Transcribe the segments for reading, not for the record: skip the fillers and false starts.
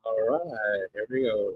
All right, here we go.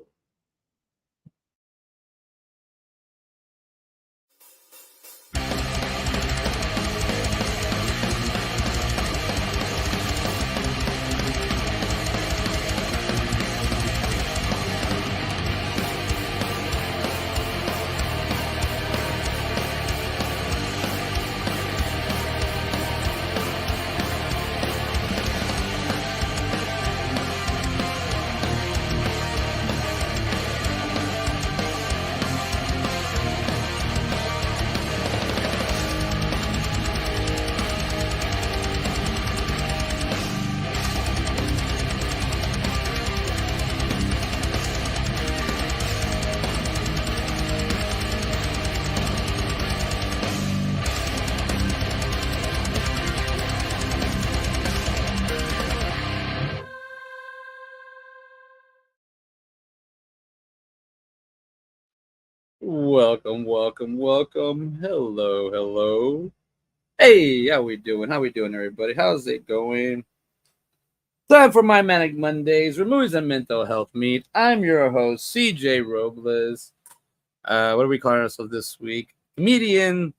Welcome, welcome, welcome. Hello, hello. Hey, how we doing? How we doing, everybody? How's it going? Time for My Manic Mondays, where movies and mental health meet. I'm your host, CJ Robles. What are we calling ourselves this week? Comedian,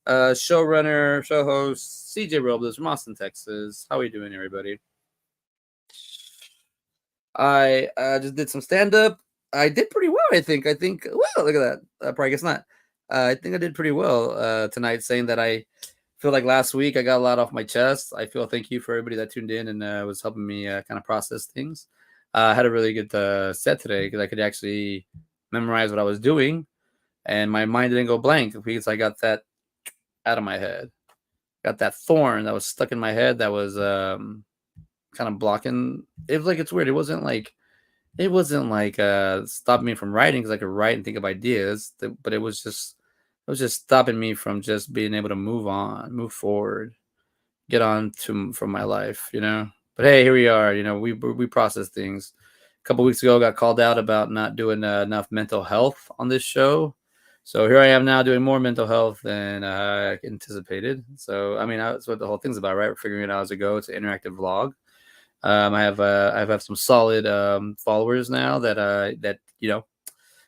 showrunner, show host, CJ Robles from Austin, Texas. How we doing, everybody? I just did some stand up. I did pretty well, I think. Well, look at that. Probably guess not. I think I did pretty well tonight, saying that I feel like last week I got a lot off my chest. I feel thank you for everybody that tuned in and was helping me kind of process things. I had a really good set today because I could actually memorize what I was doing and my mind didn't go blank because I got that out of my head. Got that thorn that was stuck in my head that was kind of blocking. It was like it's weird. It wasn't like stopping me from writing because I could write and think of ideas, but it was just stopping me from just being able to move on, move forward, get on to from my life, you know. But hey, here we are. You know, we process things. A couple weeks ago, I got called out about not doing enough mental health on this show. So here I am now doing more mental health than I anticipated. So I mean, that's what the whole thing's about, right? We're figuring it out as we go. It's an interactive vlog. I have some solid followers now that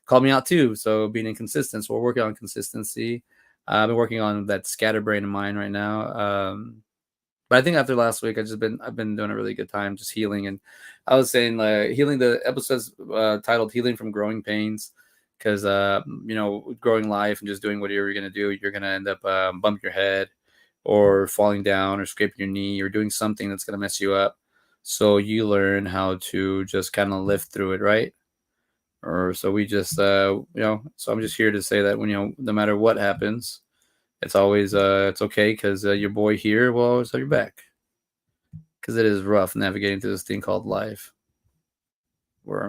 called me out too. So being inconsistent, so we're working on consistency. I've been working on that scatterbrain of mine right now. But I think after last week, I've been doing a really good time just healing. And I was saying like healing. The episode's titled "Healing from Growing Pains," because growing life and just doing whatever you're gonna do, you're gonna end up bumping your head or falling down or scraping your knee or doing something that's gonna mess you up. So you learn how to just kind of live through it, right? Or so we just so I'm just here to say that when no matter what happens, it's always it's okay because your boy here will always have your back because it is rough navigating through this thing called life. Where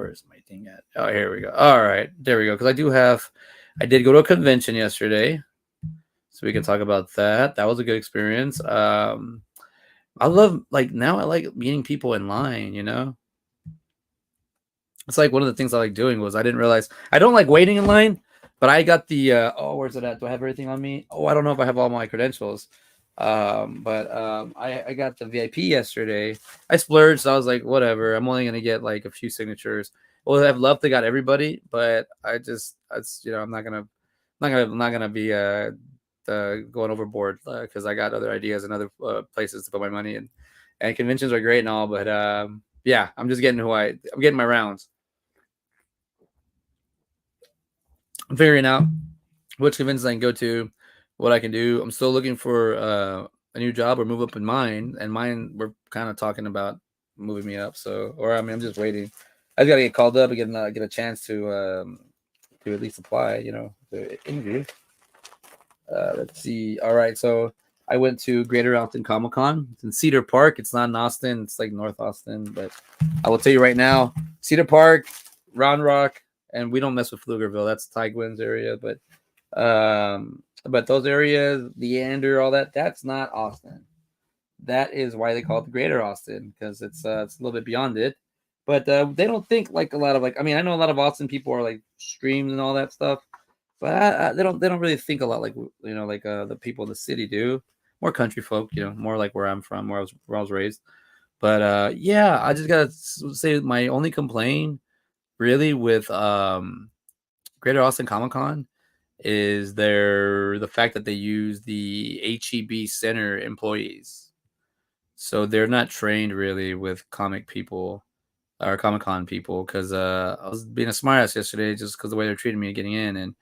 is my thing at? Oh, here we go. All right, there we go. Because I did go to a convention yesterday, so we can talk about that. That was a good experience. I love like now I like meeting people in line. It's like one of the things I like doing was I didn't realize I don't like waiting in line, but I got the where's it at? Do I have everything on me? Oh, I don't know if I have all my credentials. But I got the VIP yesterday. I splurged, so I was like, whatever. I'm only gonna get like a few signatures. Well, I've loved to got everybody, but I'm not gonna be going overboard because I got other ideas and other places to put my money in. And conventions are great and all, but yeah, I'm just getting I'm getting my rounds. I'm figuring out which conventions I can go to, what I can do. I'm still looking for a new job or move up in mine, and mine we're kind of talking about moving me up. So, or I mean, I'm just waiting. I just gotta get called up and get a chance to at least apply. The interview. Let's see. All right, so I went to Greater Austin Comic Con. It's in Cedar Park. It's not in Austin. It's like North Austin, but I will tell you right now, Cedar Park, Round Rock, and we don't mess with Pflugerville. That's Ty Gwynn's area, but those areas, Leander, all that, that's not Austin. That is why they call it the Greater Austin because it's a little bit beyond it. But they don't think like a lot of like. I mean, I know a lot of Austin people are like streams and all that stuff, but they don't really think a lot like like the people in the city do. More country folk, more like where I'm from, where I was raised. But yeah, I just gotta say my only complaint really with Greater Austin Comic Con is the fact that they use the HEB Center employees. So they're not trained really with comic people or Comic Con people because I was being a smartass yesterday just because the way they're treating me getting in, and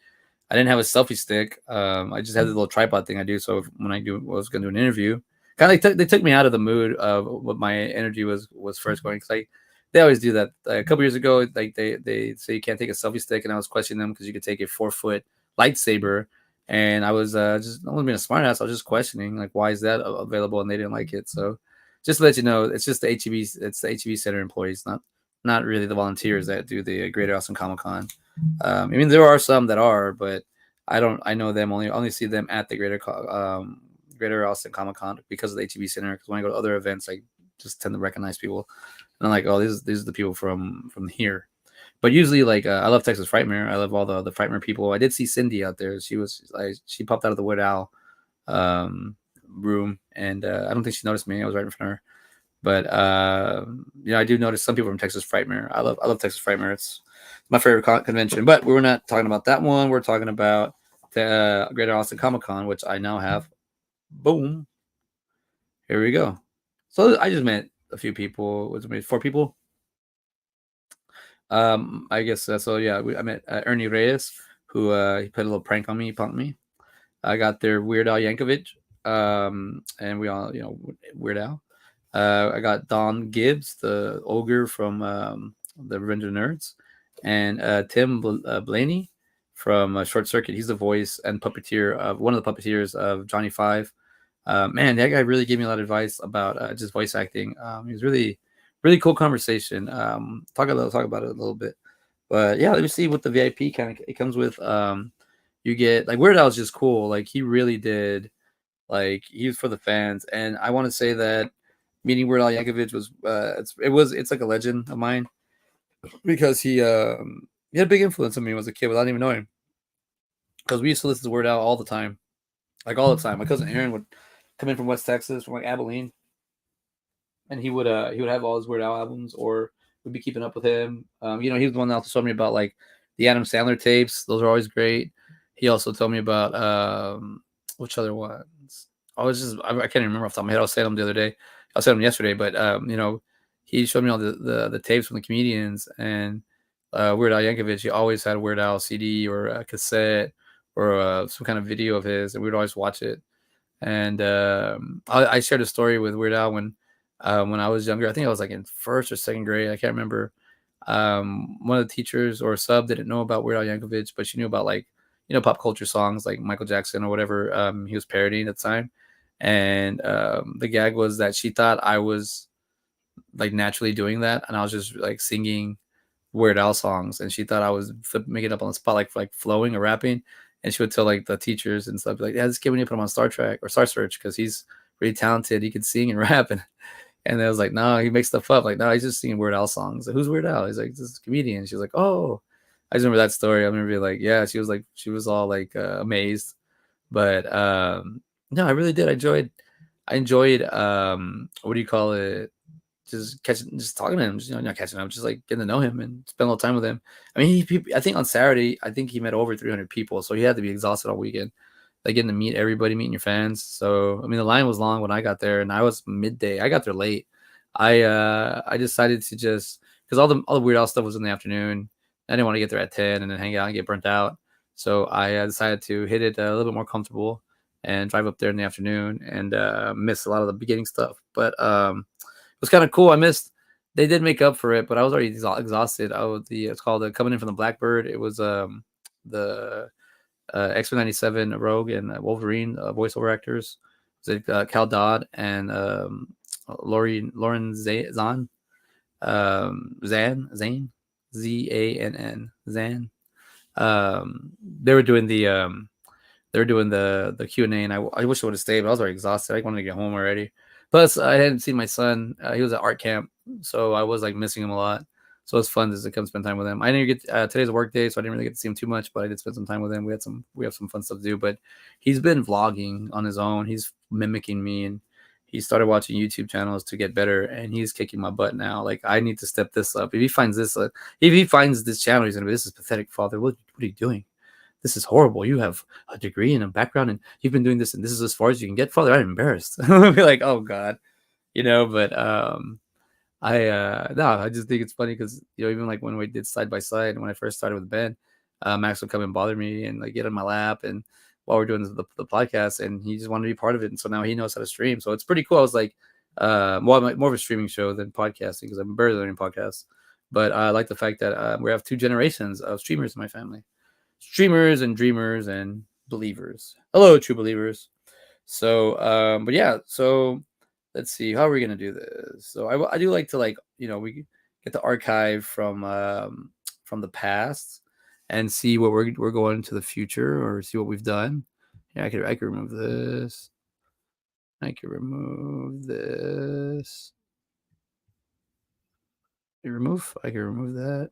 I didn't have a selfie stick. I just had the little tripod thing I do. So when was going to do an interview, kind of they took me out of the mood of what my energy was first going, because like they always do that. A couple years ago, like they say you can't take a selfie stick, and I was questioning them because you could take a 4-foot lightsaber, and I was I wasn't being a smartass. I was just questioning like why is that available, and they didn't like it. So just to let you know, it's just the HEB, it's the HEB Center employees, not really the volunteers that do the Greater Austin Comic Con. I mean, there are some that are, but I don't. I know them only see them at the Greater Austin Comic Con because of the HEB Center. Because when I go to other events, I just tend to recognize people, and I'm like, oh, these are the people from here. But usually, like, I love Texas Frightmare. I love all the Frightmare people. I did see Cindy out there. She popped out of the Wood Owl um, room, and I don't think she noticed me. I was right in front of her. But I do notice some people from Texas Frightmare. I love Texas Frightmare. It's my favorite convention. But we're not talking about that one. We're talking about the Greater Austin Comic Con, which I now have. Boom. Here we go. So I just met a few people. Was it 4 people? I guess so. Yeah, I met Ernie Reyes, who he put a little prank on me, he punked me. I got their Weird Al Yankovic, and we all, Weird Al. I got Don Gibbs, the ogre from the Revenge of the Nerds, and Tim Blaney from Short Circuit. He's the voice and puppeteer of one of the puppeteers of Johnny Five. Man, that guy really gave me a lot of advice about just voice acting. He was really cool conversation. Talk about it a little bit, but yeah, let me see what the VIP kind of it comes with. You get like Weird Al is just cool. Like he really did. Like he was for the fans, and I want to say that meeting Weird Al Yankovic was it's like a legend of mine because he had a big influence on me when I was a kid without even knowing. Because we used to listen to Weird Al all the time, like all the time. My cousin Aaron would come in from West Texas, from like Abilene, and he would have all his Weird Al albums, or we'd be keeping up with him. He was the one that also told me about like the Adam Sandler tapes; those are always great. He also told me about which other ones. I can't even remember off the top of my head. I was saying them the other day. I was saying them yesterday, but he showed me all the tapes from the comedians, and Weird Al Yankovic. He always had a Weird Al CD or a cassette or some kind of video of his, and we'd always watch it. And I shared a story with Weird Al when I was younger. I think I was like in first or second grade. I can't remember. One of the teachers or a sub didn't know about Weird Al Yankovic, but she knew about like pop culture songs like Michael Jackson or whatever he was parodying at the time. And the gag was that she thought I was like naturally doing that, and I was just like singing Weird Al songs, and she thought I was making it up on the spot, like flowing or rapping. And she would tell like the teachers and stuff, like, "Yeah, this kid we need to put him on Star Trek or Star Search because he's really talented. He can sing and rap." And I was like, "No, he makes stuff up. Like, no, he's just singing Weird Al songs." Like, who's Weird Al? He's like, "This is a comedian." She was like, "Oh." I just remember that story. I remember being like, yeah, she was all like amazed. But no, I really did. I enjoyed what do you call it? Just talking to him, just, not catching up, just like getting to know him and spend a little time with him. I mean, I think on Saturday, I think he met over 300 people, so he had to be exhausted all weekend, like getting to meet everybody, meeting your fans. So I mean, the line was long when I got there, and I was midday. I got there late. I decided to just because all the Weird Al stuff was in the afternoon. I didn't want to get there at 10 and then hang out and get burnt out. So I decided to hit it a little bit more comfortable and drive up there in the afternoon and miss a lot of the beginning stuff. But it was kind of cool. They did make up for it, but I was already exhausted. It's called Coming In from the Blackbird. It was the X-Men 97 Rogue and Wolverine voiceover actors. It was Cal Dodd and Lauren Zahn, Zane, Zann, Zan. They were doing the Q&A, and I wish I would have stayed, but I was already exhausted. I wanted to get home already. Plus, I hadn't seen my son. He was at art camp, so I was like missing him a lot. So it's fun to come spend time with him. I didn't get today's a work day, so I didn't really get to see him too much, but I did spend some time with him. We have some fun stuff to do. But he's been vlogging on his own. He's mimicking me, and he started watching YouTube channels to get better, and he's kicking my butt now. Like, I need to step this up. If he finds this channel, he's gonna be, this is pathetic, father. What are you doing? This is horrible. You have a degree and a background, and you've been doing this, and this is as far as you can get, father. I'm embarrassed. I'll be like, oh God, but I just think it's funny because even like when we did side by side when I first started with Ben, Max would come and bother me and like get on my lap and while we're doing the podcast, and he just wanted to be part of it, and so now he knows how to stream, so it's pretty cool. I was like, more of a streaming show than podcasting because I'm barely learning podcasts, but I like the fact that we have two generations of streamers in my family, streamers and dreamers and believers. Hello, true believers. So, but yeah, so let's see, how are we gonna do this? So I do like to we get the archive from the past and see what we're going to the future or see what we've done. Yeah, I could remove this. I can remove this. I can remove that.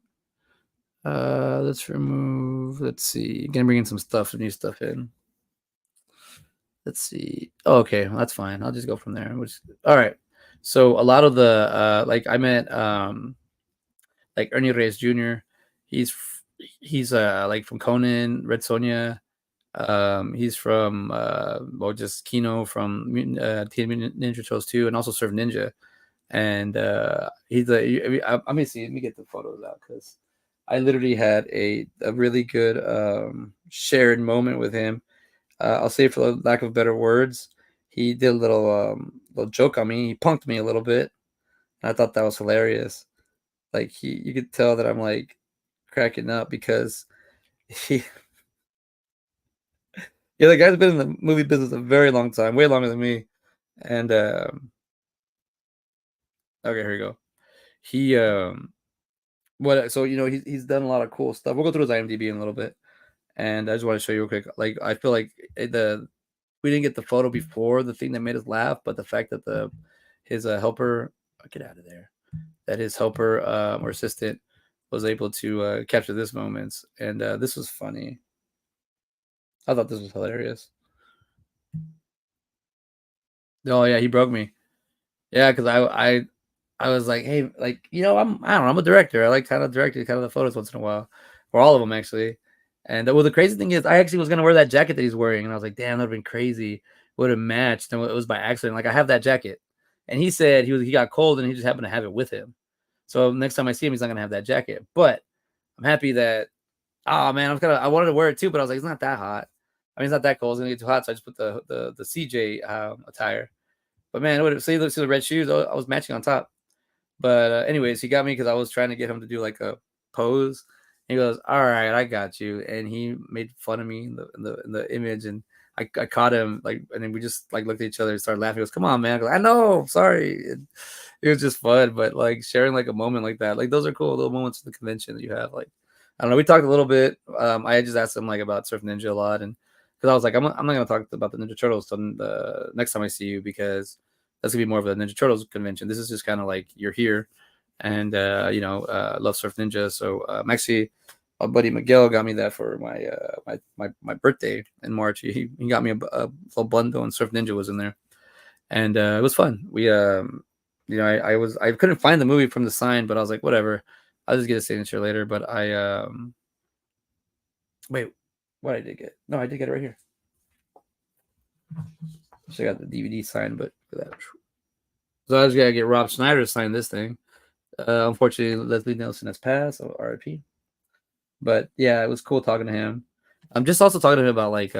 Let's see. Gonna bring in some new stuff in. Let's see. Oh, okay, well, that's fine. I'll just go from there. All right. So a lot of the I met like Ernie Reyes Jr. He's like from Conan, Red Sonja. He's from just Keno from Teenage Mutant Ninja Turtles 2, and also Surf Ninja. And he's let me see. Let me get the photos out because I literally had a really good shared moment with him. I'll say, for the lack of better words, he did a little joke on me. He punked me a little bit, and I thought that was hilarious. Like, you could tell that I'm like cracking up because he, yeah, the guy's been in the movie business a very long time, way longer than me. And okay, here we go. He what so he's done a lot of cool stuff. We'll go through his IMDb in a little bit, and I just want to show you real quick. Like, I feel like we didn't get the photo before the thing that made us laugh, but the fact that his helper, get out of there, that his helper or assistant was able to capture this moments, and this was funny. I thought this was hilarious. Oh yeah, he broke me. Yeah, because I was like, hey, like, I don't know, I'm a director. I like kind of directing kind of the photos once in a while, or all of them actually. And well, the crazy thing is, I actually was gonna wear that jacket that he's wearing, and I was like, damn, that'd been crazy. Would have matched, and it was by accident. Like, I have that jacket, and he said he got cold, and he just happened to have it with him. So next time I see him, he's not gonna have that jacket. But I'm happy that. Oh man, I wanted to wear it too, but I was like, it's not that hot. I mean, it's not that cold. It's gonna get too hot, so I just put the CJ attire. But man, see the red shoes? I was matching on top. But anyways, he got me because I was trying to get him to do like a pose. He goes, "All right, I got you," and he made fun of me in the image, and I caught him like, and then we just like looked at each other and started laughing. He goes, "Come on, man!" I go, "I know, sorry." It was just fun, but like sharing like a moment like that, like those are cool little moments of the convention that you have. Like, I don't know, we talked a little bit. I just asked him like about Surf Ninja a lot, and because I was like, I'm not gonna talk about the Ninja Turtles till the next time I see you because that's gonna be more of a Ninja Turtles convention. This is just kind of like you're here, and love Surf Ninja. So actually, my buddy Miguel got me that for my birthday in March. He got me a little bundle, and Surf Ninja was in there, and it was fun. We I couldn't find the movie from the sign, but I was like, whatever, I'll just get a signature later. But wait, what I did get? No, I did get it right here. So I got the DVD signed, but for that. So I just gotta get Rob Schneider to sign this thing. Unfortunately, Leslie Nielsen has passed, so RIP. But yeah, it was cool talking to him. I'm just also talking to him about like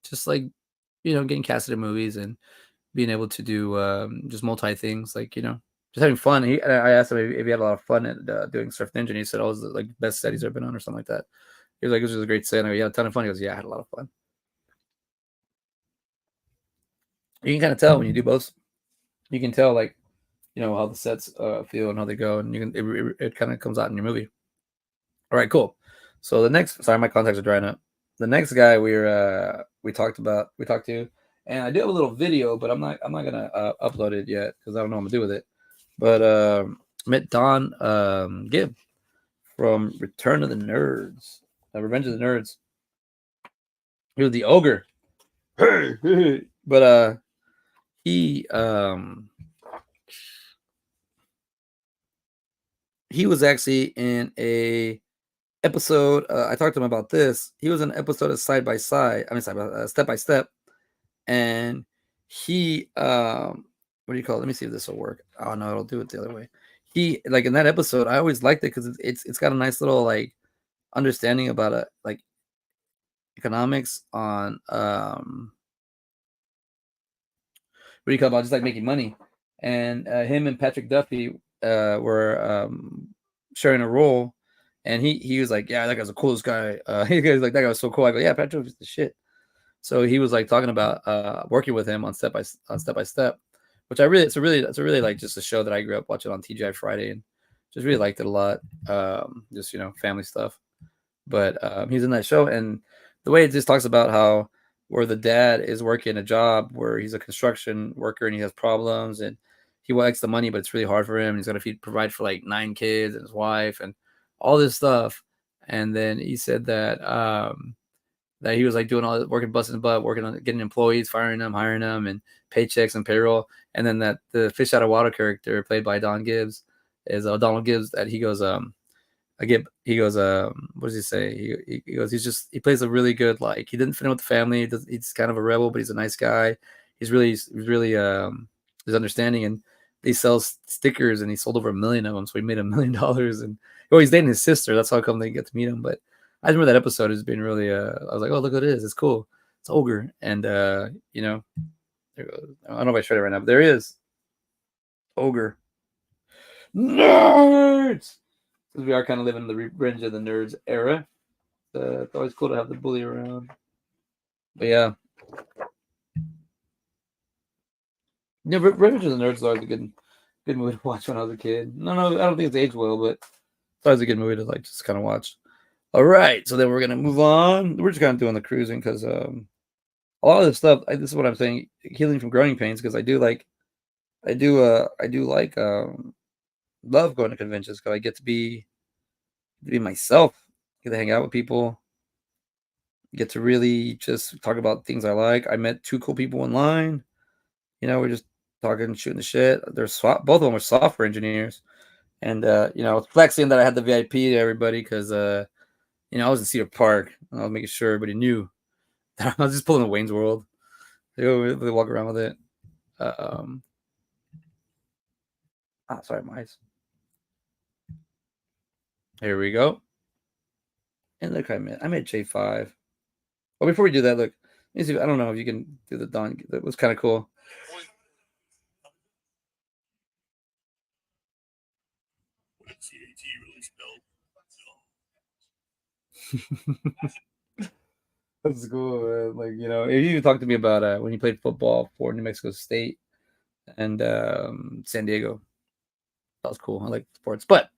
just like getting casted in movies and being able to do just multi things, like just having fun. I asked him if he had a lot of fun at doing Surf Ninja, and he said, "Oh, it was like best set he's ever been on," or something like that. He was like, "It was just a great set." And I go, "Yeah, a ton of fun." He goes, "Yeah, I had a lot of fun." You can kind of tell when you do both. You can tell like how the sets feel and how they go, and it kind of comes out in your movie. All right, cool. So the next, sorry, my contacts are drying up. The next guy we talked to, and I do have a little video, but I'm not gonna upload it yet because I don't know what I'm gonna do with it. But met Don Gibb from Return of the Nerds, Revenge of the Nerds. He was the ogre, but he he was actually in a episode. I talked to him about this. He was in an episode of Side by Side. I mean, Step by Step, and he what do you call it? Let me see if this will work. Oh no, it'll do it the other way. He like in that episode, I always liked it because it's got a nice little like understanding about like economics on what do you call about just like making money. And him and Patrick Duffy were sharing a role, and he was like, "Yeah, that guy's the coolest guy." He was like, "That guy was so cool." I go, "Yeah, Patrick was the shit." So he was like talking about working with him on Step by Step, which I really it's a really like just a show that I grew up watching on TGI Friday and just really liked it a lot. Just family stuff. But he's in that show, and the way it just talks about how where the dad is working a job where he's a construction worker and he has problems and he likes the money, but it's really hard for him. He's got to provide for like 9 kids and his wife and all this stuff. And then he said that he was like doing all this, working busting his butt, working on getting employees, firing them, hiring them, and paychecks and payroll. And then that the fish out of water character played by Don Gibbs is Donald Gibbs. That he goes, he goes, what does he say? He goes, he plays a really good, like, he didn't fit in with the family. He's kind of a rebel, but he's a nice guy. He's really, he's understanding, and he sells stickers, and he sold over 1 million of them. So he made $1 million. And he's dating his sister. That's how come they get to meet him. But I remember that episode as being really, I was like, oh, look what it is. It's cool. It's Ogre. And, there goes. I don't know if I showed it right now, but there he is. Ogre. Nerds! Because we are kind of living in the Revenge of the Nerds era. It's always cool to have the bully around. But yeah. Yeah, Revenge of the Nerds is always a good movie to watch when I was a kid. No, I don't think it's aged well, but it's always a good movie to like just kind of watch. All right, so then we're gonna move on. We're just kind of doing the cruising because a lot of this stuff. This is what I'm saying, healing from growing pains, because I do like love going to conventions because I get to be myself, get to hang out with people, get to really just talk about things I like. I met 2 cool people in line. We're just talking, shooting the shit. Both of them were software engineers, and flexing that I had the VIP to everybody because I was in Cedar Park. I was making sure everybody knew that I was just pulling a Wayne's World. They walk around with it. Sorry, my eyes. Here we go. And look, I made J5. Well, before we do that, look. Let me see. I don't know if you can do the Don. That was kind of cool. That's cool, man. Like, if you talked to me about when you played football for New Mexico State and San Diego. That was cool. I like sports. But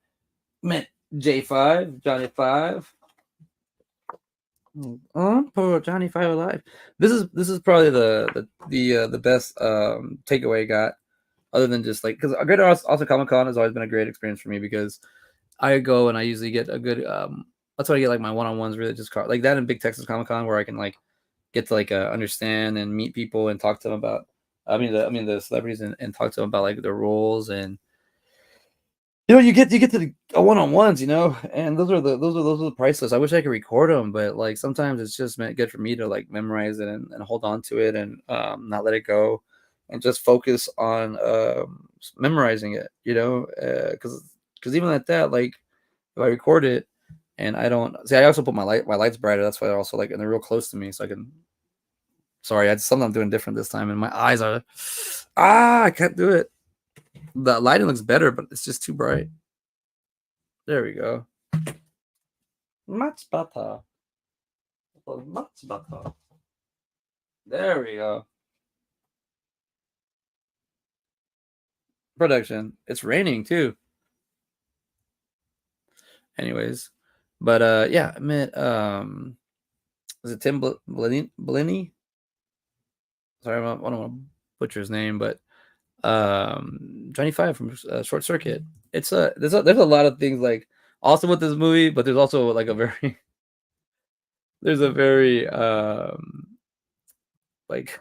man, J5, Johnny 5. Poor Johnny 5 alive. This is probably the best takeaway I got, other than just like, because Greater Austin Comic Con has always been a great experience for me because I go and I usually get a good that's why I get like my one-on-ones really just like that in Big Texas Comic Con, where I can like get to like understand and meet people and talk to them about the celebrities, and talk to them about like their roles. And you get to the one-on-ones, and those are the priceless. I wish I could record them, but like sometimes it's just good for me to like memorize it and hold on to it and not let it go, and just focus on memorizing it, because even at that, like if I record it and I don't see, I also put my lights brighter. That's why they're also like, and they're real close to me, so I can. Sorry, I something I'm doing different this time, and my eyes are. I can't do it. The lighting looks better, but it's just too bright. There we go. Much better. Much better. There we go. Production. It's raining too. Anyways, but yeah, I met was it Tim Bellini? Sorry, I don't want to butcher his name, but Johnny 5 from Short Circuit. There's a lot of things like awesome with this movie, but there's also like a very there's a very like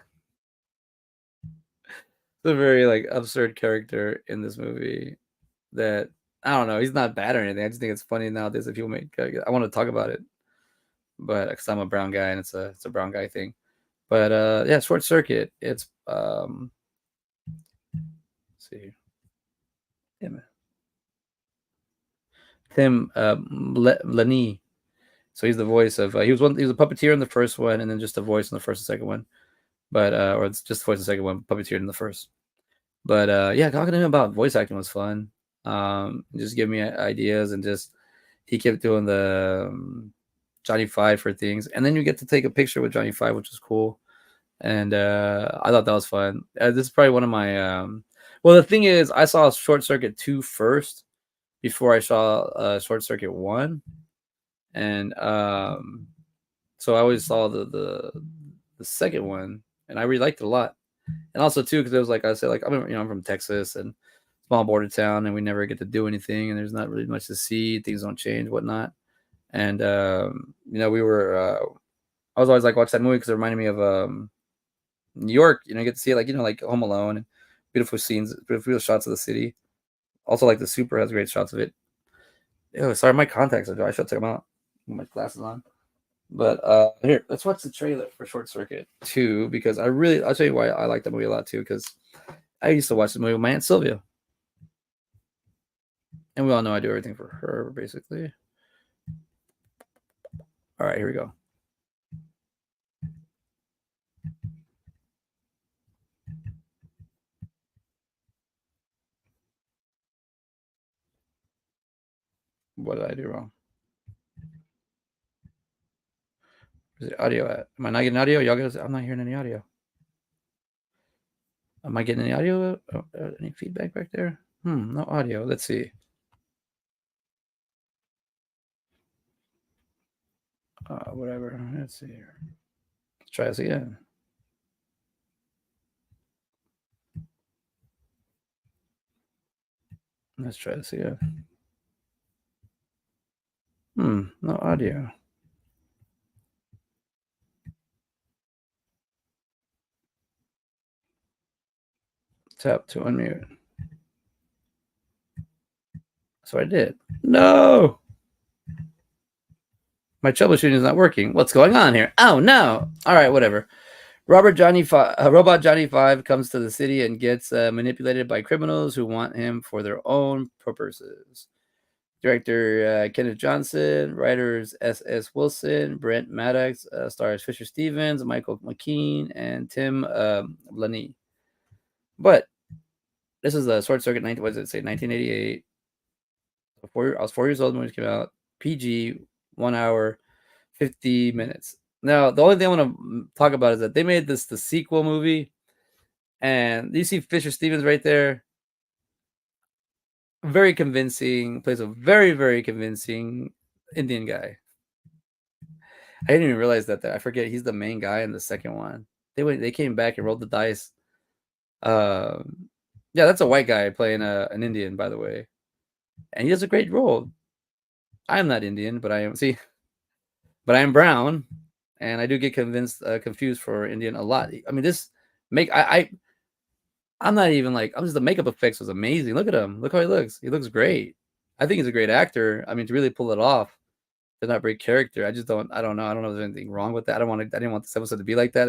a very like absurd character in this movie that I don't know. He's not bad or anything. I just think it's funny nowadays that people make. I want to talk about it, but because I'm a brown guy and it's a brown guy thing. But yeah, Short Circuit. It's let's see, Tim Lenny. So he's the voice of. He was a puppeteer in the first one, and then just a voice in the first and second one. But or it's just the voice in the second one, puppeteer in the first. But yeah, talking to him about voice acting was fun. Just give me ideas and just he kept doing the Johnny Five for things, and then you get to take a picture with Johnny Five, which is cool. And I thought that was fun. This is probably one of my. Well, the thing is, I saw Short Circuit 2 first before I saw Short Circuit 1, and so I always saw the second one, and I really liked it a lot. And also too, because it was like I said, like I'm from Texas and small border town, and we never get to do anything, and there's not really much to see. Things don't change, whatnot. And we were. I was always like watch that movie because it reminded me of New York. You get to see it like Home Alone and beautiful scenes, beautiful shots of the city. Also, like the Super has great shots of it. Oh, sorry, my contacts are dry. I should take them out. Put my glasses on. But here, let's watch the trailer for Short Circuit 2 because I'll tell you why I like that movie a lot too because I used to watch the movie with my Aunt Sylvia. And we all know I do everything for her, basically. All right, here we go. What did I do wrong? Where's the audio at? Am I not getting audio? Y'all guys, I'm not hearing any audio. Am I getting any audio? Any feedback back there? No audio. Let's see. Whatever. Let's see here. Let's try this again. Let's try this again. No audio. Tap to unmute. So I did. No! My troubleshooting is not working. What's going on here? Oh, no. All right, whatever. Robot Johnny 5 comes to the city and gets manipulated by criminals who want him for their own purposes. Director Kenneth Johnson, writers S.S. Wilson, Brent Maddox, stars Fisher Stevens, Michael McKean, and Tim Laney. But this is a Short Circuit. What does it say? 1988. I was 4 years old when it came out. PG, 1 hour, 50 minutes. Now, the only thing I want to talk about is that they made this the sequel movie, and you see Fisher Stevens right there. Very convincing, plays a very, very convincing Indian guy. I didn't even realize that. I forget he's the main guy in the second one. They came back and rolled the dice. Yeah, that's a white guy playing an Indian, by the way, and he does a great role. I am not Indian, but I am brown, and I do get confused for Indian a lot. I mean, this make I'm not even like I'm just the makeup effects was amazing. Look at him. Look how he looks. He looks great. I think he's a great actor. I mean, to really pull it off, to not break character. I don't know. I don't know if there's anything wrong with that. I didn't want this episode to be like that.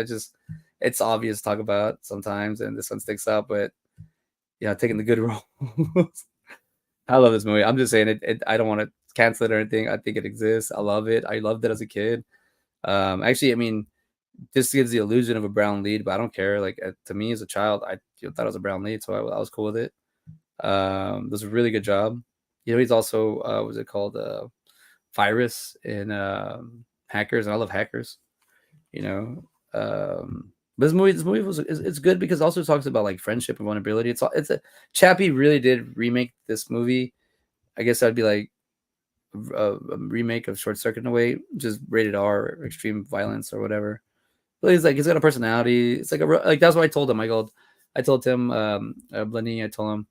It's obvious to talk about sometimes, and this one sticks out. But taking the good role. I love this movie. I'm just saying I don't want to cancel it or anything. I think it exists. I love it. I loved it as a kid. Actually, I mean, this gives the illusion of a brown lead, but I don't care. Like to me as a child, I thought it was a brown lead, so I was cool with it. Does a really good job. He's also what's it called? Virus in Hackers, and I love Hackers. But this movie it's good because it also talks about like friendship and vulnerability. It's a Chappie really did remake this movie. I guess that'd be like a remake of Short Circuit in a way, just rated R, or extreme violence or whatever. But he's got a personality. It's like that's what I told him. I told him Blenny. I told him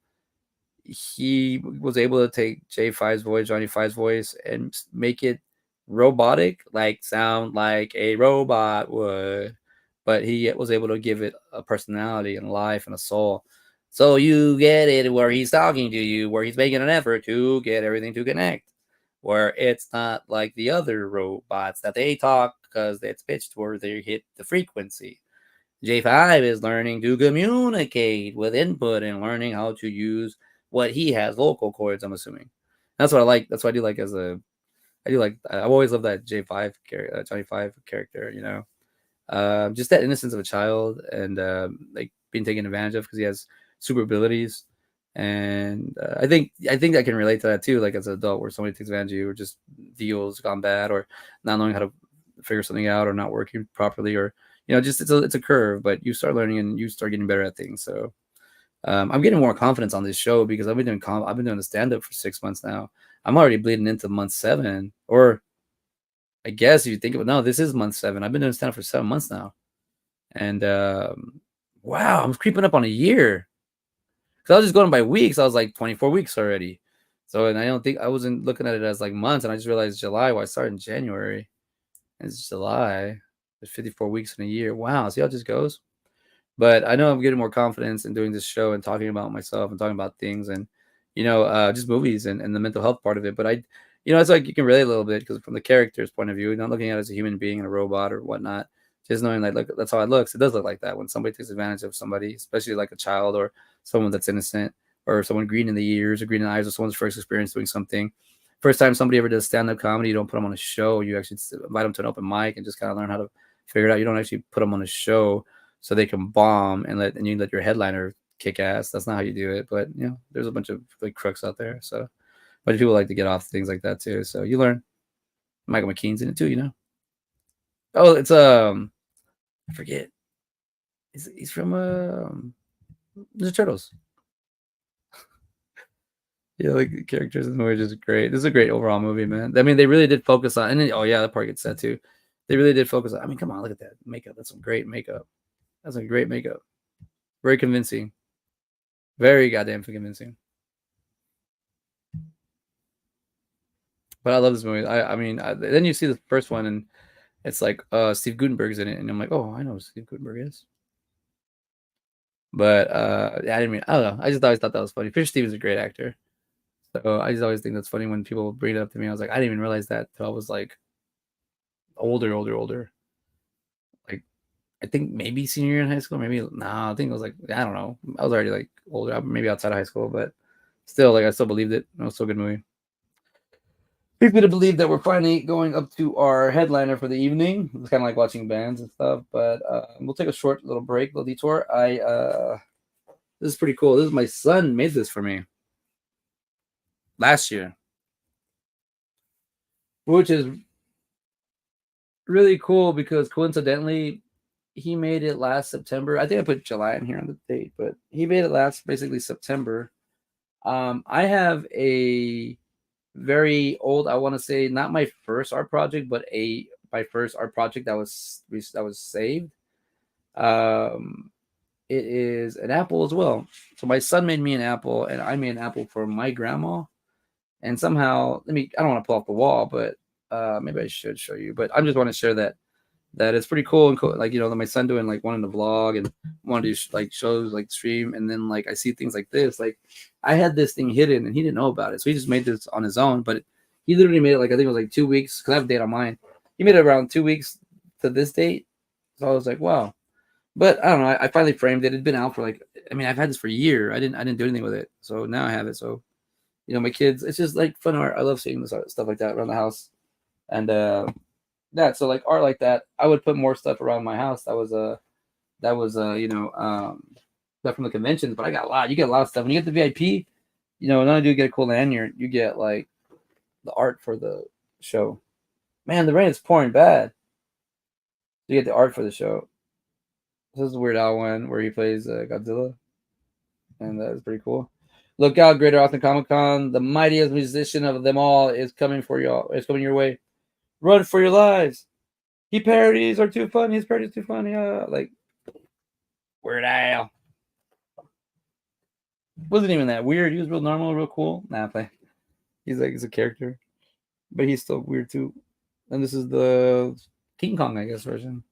he was able to take J5's voice, Johnny Five's voice, and make it robotic, like sound like a robot would. but he was able to give it a personality and life and a soul. So you get it where he's talking to you, where he's making an effort to get everything to connect, where it's not like the other robots that they talk because it's pitched where they hit the frequency. J5 is learning to communicate with input and learning how to use what he has, vocal cords, I'm assuming. That's what I like. That's what I do like as a I do like I've always loved that J5 character, Johnny 5 character, just that innocence of a child and like being taken advantage of because he has super abilities. And I think I can relate to that too, like as an adult, where somebody takes advantage of you, or just deals gone bad, or not knowing how to figure something out, or not working properly, or just it's a curve, but you start learning and you start getting better at things. So I'm getting more confidence on this show because I've been doing the stand up for 6 months now. I'm already bleeding into month 7, or I guess if you think of it, no, this is month 7. I've been doing stand up for 7 months now, and wow, I'm creeping up on a year. Because I was just going by weeks. I was like 24 weeks already. So, and I wasn't looking at it as like months, and I just realized July. Well, I started in January, and it's July. There's 54 weeks in a year. Wow, see how it just goes. But I know I'm getting more confidence in doing this show and talking about myself and talking about things and, just movies and the mental health part of it. But it's like you can relate a little bit because from the character's point of view, not looking at it as a human being and a robot or whatnot, just knowing like, look, that's how it looks. It does look like that when somebody takes advantage of somebody, especially like a child or someone that's innocent, or someone green in the ears or green in the eyes, or someone's first experience doing something. First time somebody ever does stand-up comedy, you don't put them on a show. You actually invite them to an open mic and just kind of learn how to figure it out. You don't actually put them on a show so they can bomb and you let your headliner kick ass. That's not how you do it. But there's a bunch of like crooks out there. So, but people like to get off things like that too. So you learn. Michael McKean's in it too. Oh, it's I forget. He's from Ninja Turtles. Yeah, like the characters in the movie are just great. This is a great overall movie, man. I mean, they really did focus on, and then, oh yeah, that part gets said too. They really did focus on. I mean, come on, look at that makeup. That's some great makeup. That's some great makeup. Very convincing. Very goddamn convincing. But I love this movie. Then you see the first one, and it's like Steve Gutenberg's in it, and I'm like, oh, I know who Steve Gutenberg is. But yeah, I don't know. I just always thought that was funny. Fisher Steve is a great actor, so I just always think that's funny when people bring it up to me. I was like, I didn't even realize that till I was like older. Like I think maybe senior year in high school, maybe I think it was like I don't know. I was already like older, maybe outside of high school, but still, like I still believed it. It was still a good movie. Leads me to believe that we're finally going up to our headliner for the evening. It's kind of like watching bands and stuff, but we'll take a short little break, little detour. This is pretty cool. This is my son made this for me last year, which is really cool because coincidentally, he made it last September. I think I put July in here on the date, but he made it last basically September. I have a very old, I want to say not my first art project, but my first art project that was saved. It is an apple as well. So my son made me an apple, and I made an apple for my grandma. And somehow, I don't want to pull off the wall, but maybe I should show you. But I just want to share that it's pretty cool and cool. Like, my son doing like one in the vlog and one to do like shows, like stream. And then like I see things like this. Like I had this thing hidden and he didn't know about it. So he just made this on his own. But he literally made it like, I think it was like 2 weeks, because I have a date on mine. He made it around 2 weeks to this date. So I was like, wow. But I don't know. I finally framed it. It'd been out for like, I've had this for a year. I didn't do anything with it. So now I have it. So, my kids, it's just like fun art. I love seeing this art, stuff like that around the house. And so like art like that, I would put more stuff around my house. That was stuff from the conventions, but I got a lot. You get a lot of stuff when you get the VIP. Not only do you get a cool lanyard, you get like the art for the show. Man, the rain is pouring bad. You get the art for the show. This is the Weird Al one where he plays Godzilla, and that's pretty cool. Look out, Greater Austin Comic Con! The mightiest musician of them all is coming for y'all. It's coming your way. Run for your lives. His parodies are too funny. Like Weird Al. Wasn't even that weird. He was real normal, real cool. Nah, play. He's a character, but he's still weird too. And this is the King Kong, I guess, version.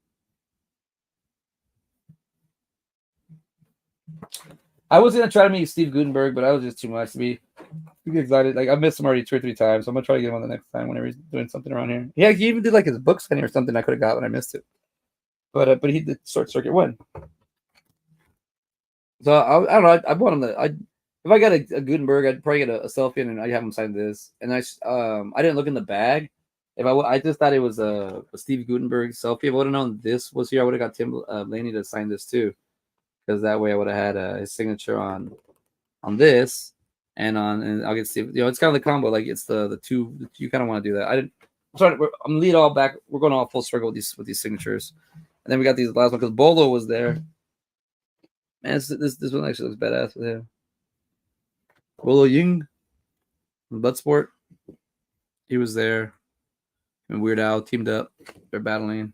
I was gonna try to meet Steve Gutenberg, but I was just too much to be excited. Like I missed him already 2 or 3 times, so I'm gonna try to get him on the next time whenever he's doing something around here. Yeah, he even did like his book signing or something I could have got when I missed it. But he did Short Circuit 1. So I don't know. I want him to. If I got a Gutenberg, I'd probably get a selfie and I'd have him sign this. And I didn't look in the bag. I just thought it was a Steve Gutenberg selfie. If I would have known this was here, I would have got Tim Laney to sign this too, because that way I would have had his signature on this and I'll get Steve. It's kind of the combo. Like it's the two. You kind of want to do that. I'm lead all back. We're going all full circle with these signatures, and then we got these last one because Bolo was there. Man, this one actually looks badass with him. Bolo Ying, Bloodsport. He was there. And Weird Al teamed up. They're battling.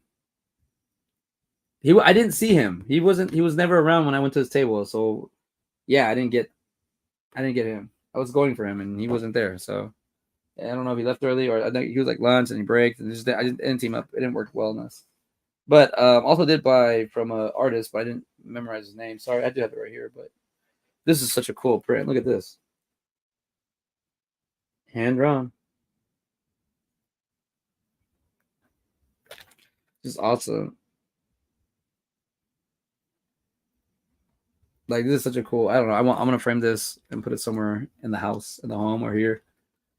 I didn't see him. He was never around when I went to his table. So yeah, I didn't get him. I was going for him and he wasn't there. So I don't know if he left early or I think he was like lunch and he braked and I didn't team up. It didn't work well enough. But also did buy from an artist, but I didn't memorize his name. Sorry, I do have it right here. But this is such a cool print. Look at this. Hand drawn. Just awesome. Like this is such a cool. I don't know. I'm gonna frame this and put it somewhere in the house, in the home, or here.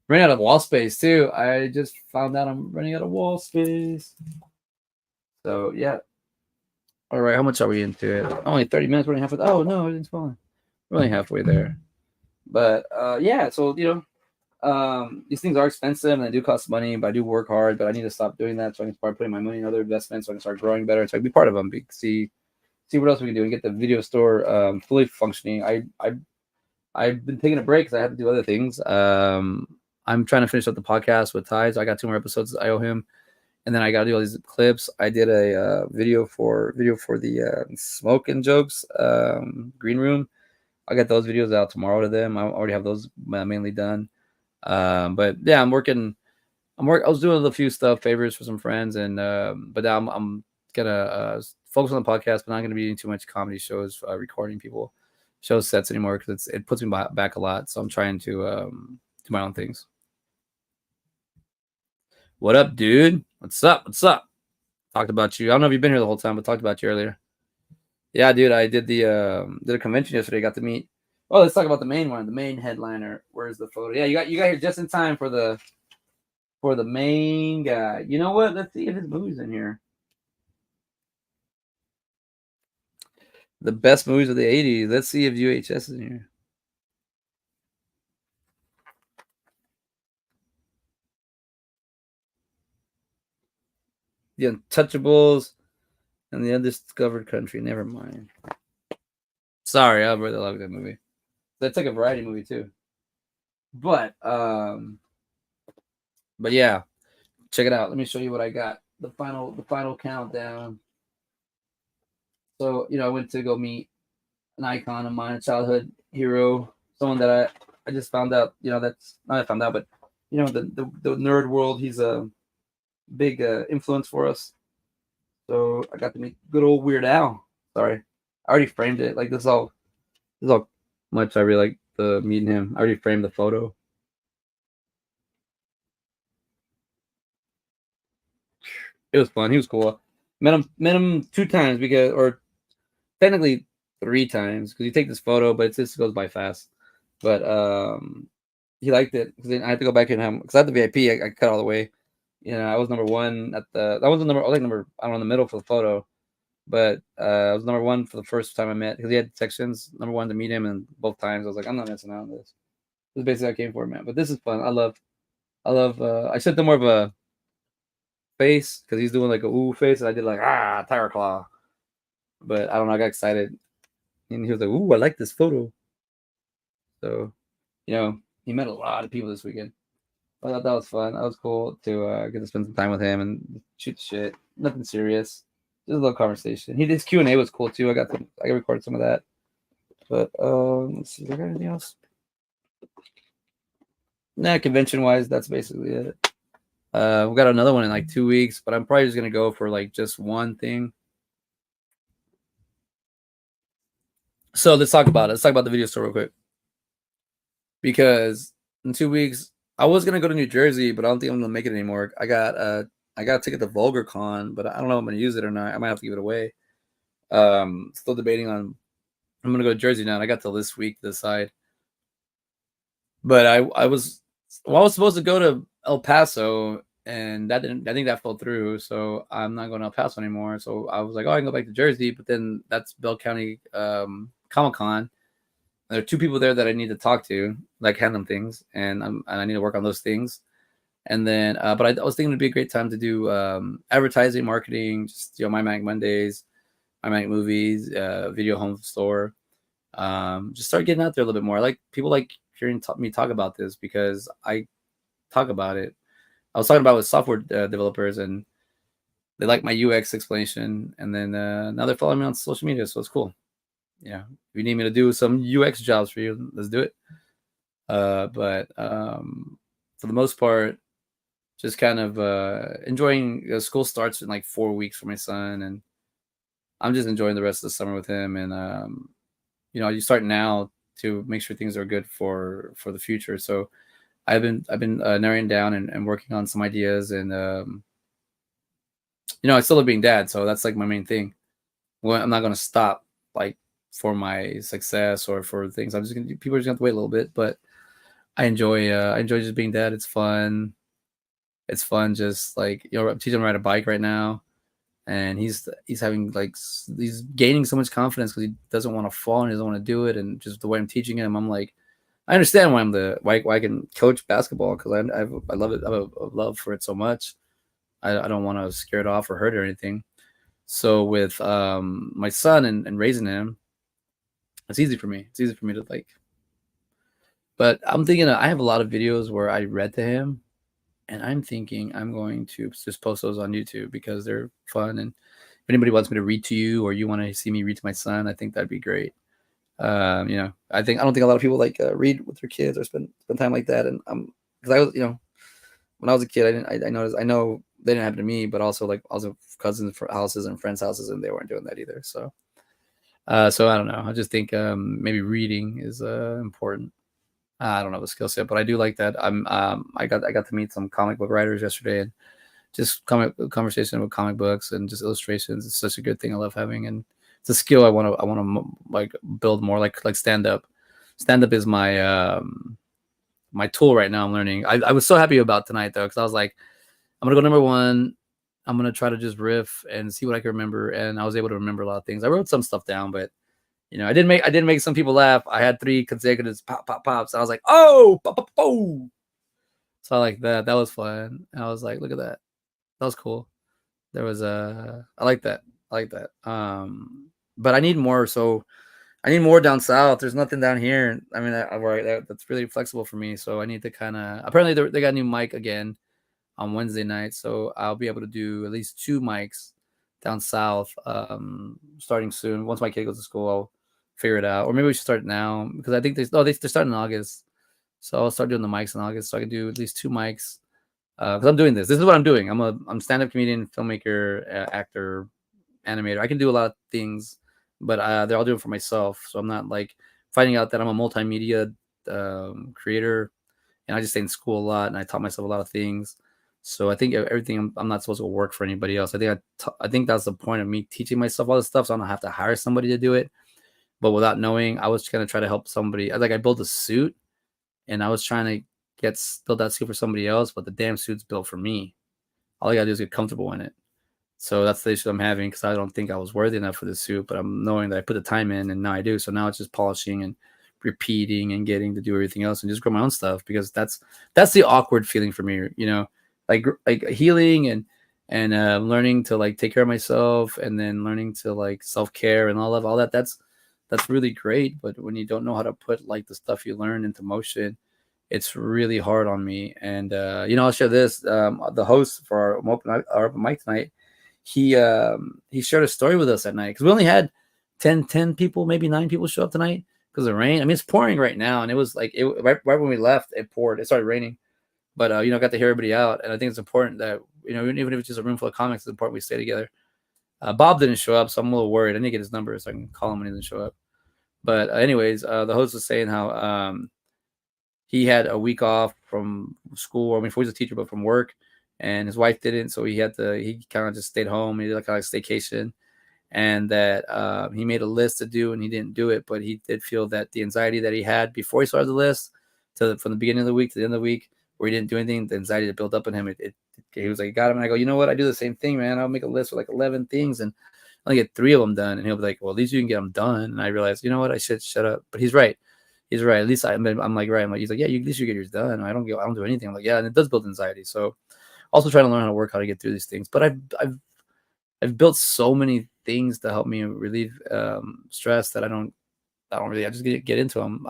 Running out of wall space too. I just found out I'm running out of wall space. So yeah. All right. How much are we into it? Only 30 minutes. We're only halfway. Oh no, everything's fine. We're only halfway there. But yeah. So these things are expensive and they do cost money, but I do work hard. But I need to stop doing that so I can start putting my money in other investments so I can start growing better. So I can be part of them. See what else we can do and get the video store fully functioning. I've been taking a break because I have to do other things. I'm trying to finish up the podcast with Ty. So I got 2 more episodes I owe him, and then I got to do all these clips. I did a video for the smoke and jokes green room. I got those videos out tomorrow to them. I already have those mainly done. But yeah, I was doing a few favors for some friends, and but now I'm gonna focus on the podcast, but not gonna be doing too much comedy shows, recording people show sets anymore because it puts me back a lot. So I'm trying to do my own things. What up, dude? What's up? Talked about you. I don't know if you've been here the whole time, but talked about you earlier. Yeah, dude. I did did a convention yesterday. Got to meet. Oh, let's talk about the main one, the main headliner. Where's the photo? Yeah, you got here just in time for the main guy. You know what? Let's see if his movie's in here. The best movies of the 80s. Let's see if UHS is in here. The Untouchables and the Undiscovered Country. Never mind. Sorry, I really love that movie. That's like a variety movie too. But yeah, check it out. Let me show you what I got. The final countdown. So I went to go meet an icon of mine, a childhood hero, someone that I just found out. That's not I found out, but the nerd world. He's a big influence for us. So I got to meet good old Weird Al. Sorry, I already framed it. Like this is all much I really like the meeting him. I already framed the photo. It was fun. He was cool. Met him 2 times or technically 3 times because you take this photo, but it just goes by fast. But he liked it because I had to go back and have because I had the VIP. I cut all the way. I was number 1 at the. I was number. I was like number. I don't know, in the middle for the photo, but I was number 1 for the first time I met because he had sections. Number 1 to meet him, and both times I was like, I'm not messing out on this. This is basically what I came for, man. But this is fun. I love. I said the more of a face because he's doing like a ooh face, and I did like Tiger Claw. But I don't know. I got excited, and he was like, "Ooh, I like this photo." So, he met a lot of people this weekend. I thought that was fun. That was cool to get to spend some time with him and shoot the shit. Nothing serious, just a little conversation. His Q&A was cool too. I recorded some of that. But let's see. Is there anything else? Nah, convention wise, that's basically it. We've got another one in like 2 weeks, but I'm probably just gonna go for like just one thing. So let's talk about it. Let's talk about the video store real quick, because in 2 weeks I was gonna go to New Jersey, but I don't think I'm gonna make it anymore. I got a ticket to VulgarCon, but I don't know if I'm gonna use it or not. I might have to give it away. Still debating on. I'm gonna go to Jersey now. And I got till this week to decide. But I was well, I was supposed to go to El Paso, and that didn't. I think that fell through. So I'm not going to El Paso anymore. So I was like, oh, I can go back to Jersey, but then that's Bell County Comic Con. There are two people there that I need to talk to, like hand them things, and I need to work on those things. And then, but I was thinking it'd be a great time to do advertising, marketing, just My Manic Mondayz, My Manic Movies, video home store. Just start getting out there a little bit more. I like people like hearing me talk about this because I talk about it. I was talking about it with software developers, and they like my UX explanation. And then now they're following me on social media, so it's cool. Yeah, if you need me to do some UX jobs for you, let's do it. But for the most part, just kind of enjoying. School starts in like 4 weeks for my son, and I'm just enjoying the rest of the summer with him. And you start now to make sure things are good for the future. So I've been narrowing down and working on some ideas, and I still love being dad, so that's like my main thing. Well, I'm not gonna stop like for my success or for things. I'm just gonna people are just gonna have to wait a little bit, but I enjoy just being dad. It's fun. It's fun just like I'm teaching him to ride a bike right now, and he's having like he's gaining so much confidence because he doesn't want to fall and he doesn't want to do it, and just the way I'm teaching him, I'm like, I understand why I can coach basketball because I love it. I have a love for it so much. I don't want to scare it off or hurt it or anything. So with my son and raising him, it's easy for me. It's easy for me to like. But I'm thinking I have a lot of videos where I read to him, and I'm thinking I'm going to just post those on YouTube because they're fun. And if anybody wants me to read to you, or you want to see me read to my son, I think that'd be great. I don't think a lot of people like read with their kids or spend time like that. And because I was, when I was a kid, I noticed, I know they didn't happen to me, but also like also cousins for houses and friends' houses, and they weren't doing that either. So, so I don't know. I just think maybe reading is important. I don't know the skill set, but I do like that. I got to meet some comic book writers yesterday, and just conversation with comic books and just illustrations. It's such a good thing I love having, and it's a skill I want to like build more. Like stand up. Stand up is my tool right now. I'm learning. I was so happy about tonight though, because I was like, I'm gonna go number one. I'm gonna try to just riff and see what I can remember, and I was able to remember a lot of things. I wrote some stuff down, but I didn't make some people laugh. I had 3 consecutive pops. I was like, oh, pop, pop, pop. So I like that. That was fun. And I was like, look at that. That was cool. There was I like that. I like that. But I need more. So I need more down south. There's nothing down here. I mean, that's really flexible for me. So I need to kind of. Apparently, they got a new mic again on Wednesday night, so I'll be able to do at least 2 mics down south starting soon. Once my kid goes to school, I'll figure it out, or maybe we should start now because I think they're starting in August, so I'll start doing the mics in August, so I can do at least 2 mics because I'm doing this. This is what I'm doing. I'm stand-up comedian, filmmaker, actor, animator. I can do a lot of things, but they're all doing it for myself, so I'm not like finding out that I'm a multimedia creator, and I just stay in school a lot, and I taught myself a lot of things. So I think everything I'm not supposed to work for anybody else. I think that's the point of me teaching myself all this stuff, so I don't have to hire somebody to do it. But without knowing, I was gonna try to help somebody. I built a suit, and I was trying to build that suit for somebody else, but the damn suit's built for me. All I gotta do is get comfortable in it. So that's the issue I'm having because I don't think I was worthy enough for this suit, but I'm knowing that I put the time in, and now I do. So now it's just polishing and repeating and getting to do everything else and just grow my own stuff, because that's the awkward feeling for me, like healing and learning to like take care of myself, and then learning to like self-care and all that. That's really great, but when you don't know how to put like the stuff you learn into motion, it's really hard on me. And I'll share this. The host for our open mic tonight, he shared a story with us at night because we only had 10 people, maybe 9 people show up tonight because of rain. I mean, it's pouring right now, and it was like right when we left, it poured. It started raining, but got to hear everybody out, and I think it's important that even if it's just a room full of comics, it's important we stay together. Bob didn't show up, so I'm a little worried. I need to get his number so I can call him when he doesn't show up. But anyways, the host was saying how he had a week off from school. I mean, before he's a teacher, but from work, and his wife didn't, so he kind of just stayed home. He did like a staycation, and that he made a list to do, and he didn't do it. But he did feel that the anxiety that he had before he started the list, from the beginning of the week to the end of the week, where he didn't do anything, the anxiety that built up in him, he was like, got him. And I go, you know what? I do the same thing, man. I'll make a list with like 11 things, and I only get 3 of them done. And he'll be like, well, at least you can get them done. And I realized, you know what? I should shut up. But he's right. He's right. At least I'm like, right. I'm like, he's like, yeah, at least you get yours done. I don't do anything. I'm like, yeah, and it does build anxiety. So also trying to learn how to get through these things. But I've built so many things to help me relieve stress that I don't really, I just get into them.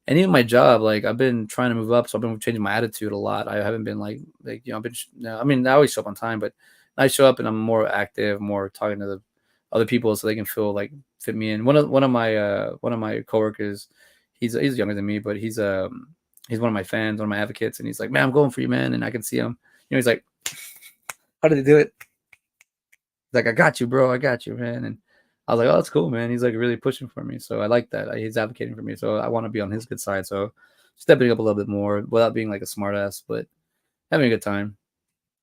And even my job, like I've been trying to move up, so I've been changing my attitude a lot. I haven't been I've been, I mean, I always show up on time, but I show up and I'm more active, more talking to the other people, so they can feel like fit me in. One of my coworkers, he's younger than me, but he's one of my fans, one of my advocates, and he's like, man, I'm going for you, man, and I can see him. He's like, how did he do it? He's like, I got you, bro, I got you, man, and I was like, oh, that's cool, man. He's like really pushing for me, so I like that. He's advocating for me, so I want to be on his good side. So stepping up a little bit more without being like a smartass, but having a good time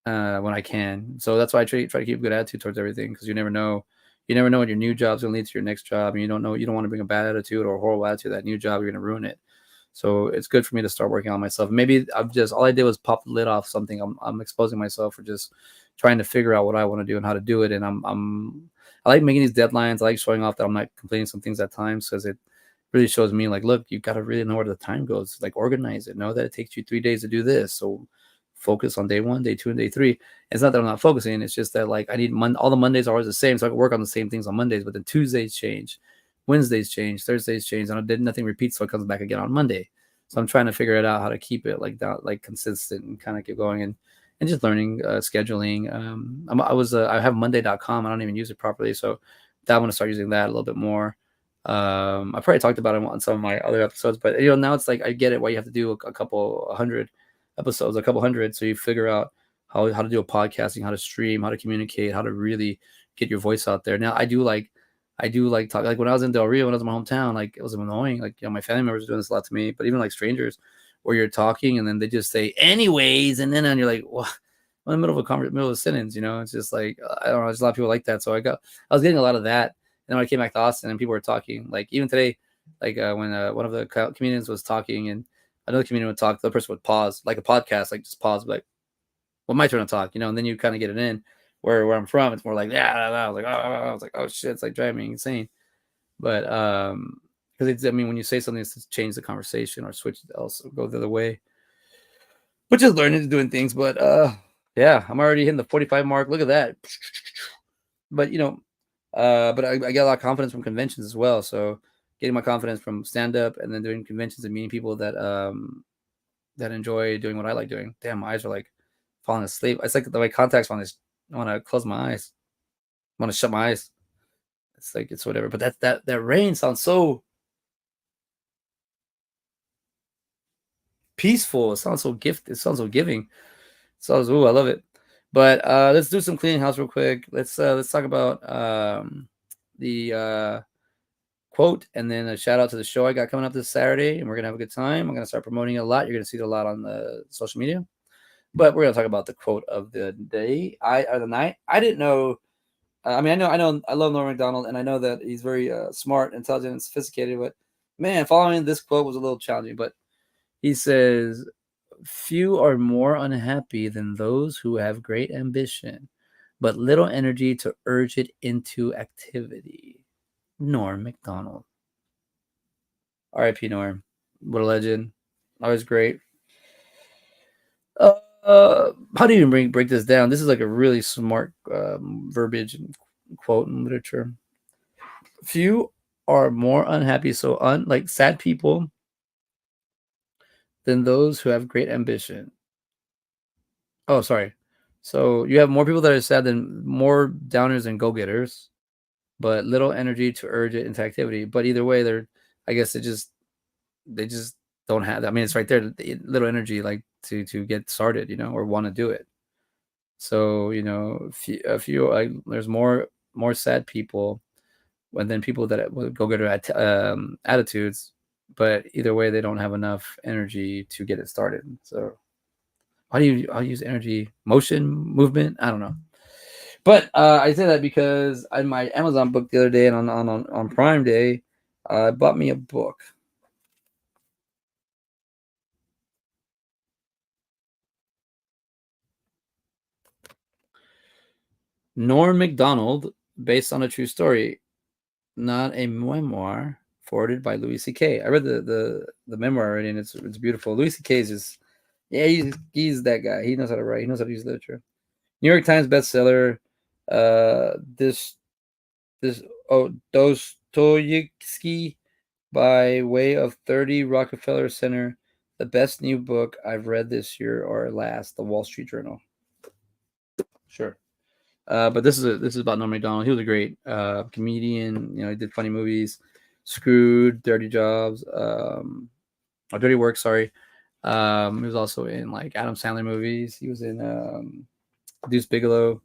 when I can. So that's why I try to keep a good attitude towards everything, because you never know. You never know when your new job's gonna lead to your next job, and you don't want to bring a bad attitude or a horrible attitude to that new job. You're gonna ruin it. So it's good for me to start working on myself. Maybe I'm just all I did was pop the lid off something. I'm exposing myself for just trying to figure out what I want to do and how to do it. And I like making these deadlines. I like showing off that I'm not completing some things at times, because it really shows me like, look, you got to really know where the time goes. Like organize it. Know that it takes you 3 days to do this. So focus on day 1, day 2, and day 3. It's not that I'm not focusing. It's just that like I need all the Mondays are always the same, so I can work on the same things on Mondays. But then Tuesdays change, Wednesdays change, Thursdays change, and I did nothing repeats, so it comes back again on Monday. So I'm trying to figure it out how to keep it like that, like consistent, and kind of keep going, and just learning scheduling. I have Monday.com. I don't even use it properly, so that I'm gonna start using that a little bit more. I probably talked about it on some of my other episodes, but now it's like I get it why you have to do a couple 100 episodes, a couple hundred, so you figure out how to do a podcasting, how to stream, how to communicate, how to really get your voice out there. Now I do like talk, like when I was in Del Rio, when I was in my hometown, like it was annoying. Like, my family members were doing this a lot to me, but even like strangers, where you're talking and then they just say anyways, and then you're like, what? I'm in the middle of middle of a sentence, it's just like, I don't know, there's a lot of people like that. So I was getting a lot of that. And then when I came back to Austin and people were talking, like even today, like when one of the comedians was talking and another comedian would talk, the person would pause, like a podcast, like just pause, like, well, my turn to talk, and then you kind of get it in. Where I'm from, it's more like, yeah, I was like, oh, shit, it's like driving me insane. But because I mean, when you say something to change the conversation or switch else, go the other way, but just learning to doing things. But yeah, I'm already hitting the 45 mark. Look at that. But but I get a lot of confidence from conventions as well. So getting my confidence from stand up and then doing conventions and meeting people that enjoy doing what I like doing. Damn, my eyes are like falling asleep. It's like the way contacts on this. I want to close my eyes. I want to shut my eyes. It's like it's whatever. But that rain sounds so peaceful. It sounds so gifted. It sounds so giving. Ooh, I love it. But let's do some cleaning house real quick. Let's talk about the quote, and then a shout out to the show I got coming up this Saturday, and we're gonna have a good time. I'm gonna start promoting it a lot. You're gonna see it a lot on the social media. But we're gonna talk about the quote of the day, or the night. I didn't know. I mean, I love Norm Macdonald, and I know that he's very smart, intelligent, and sophisticated. But man, following this quote was a little challenging. But he says, "Few are more unhappy than those who have great ambition, but little energy to urge it into activity." Norm Macdonald. R.I.P. Norm. What a legend. Always great. How do you even break this down? This is like a really smart verbiage and quote in literature. Few are more unhappy, so like sad people, than those who have great ambition. Oh, sorry. So you have more people that are sad than more downers and go-getters, but little energy to urge it into activity. But either way, I guess they just don't have. I mean, it's right there. Little energy, like to get started, or want to do it. So there's more sad people and then people that will go get attitudes, but either way, they don't have enough energy to get it started. So how do you use energy? Motion, movement? I don't know. But I say that because on my Amazon book the other day and on Prime Day, I bought me a book. Norm Macdonald, based on a true story, not a memoir, forwarded by Louis C.K. I read the memoir already, and it's beautiful. Louis C.K. is just, yeah, he's that guy. He knows how to write. He knows how to use literature. New York Times bestseller. This Dostoevsky by way of 30 Rockefeller Center. The best new book I've read this year or last. The Wall Street Journal. Sure. But this is about Norm Macdonald. He was a great comedian. You know, he did funny movies, Screwed, Dirty Jobs, or Dirty Work. Sorry. He was also in like Adam Sandler movies. He was in Deuce Bigelow,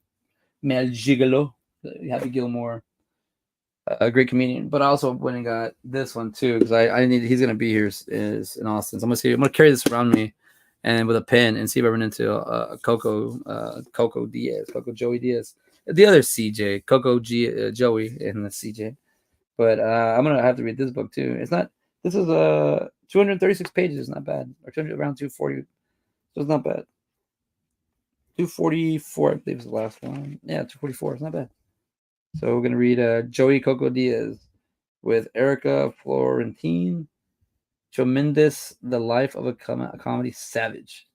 Mel Gigolo, Happy Gilmore. A great comedian. But I also went and got this one too because I need. He's gonna be here is in Austin. So I'm gonna see. I'm gonna carry this around me, and with a pen and see if I run into Coco Diaz, Coco Joey Diaz, the other CJ, Joey, and the CJ. But I'm gonna have to read this book too. It's not. This is 236 pages. Not bad. Or 200, around 240. So it's not bad. 244, I believe is the last one. Yeah, 244. It's not bad. So we're gonna read Joey Coco Diaz with Erica Florentine. Tremendous, The Life of a Comedy Savage.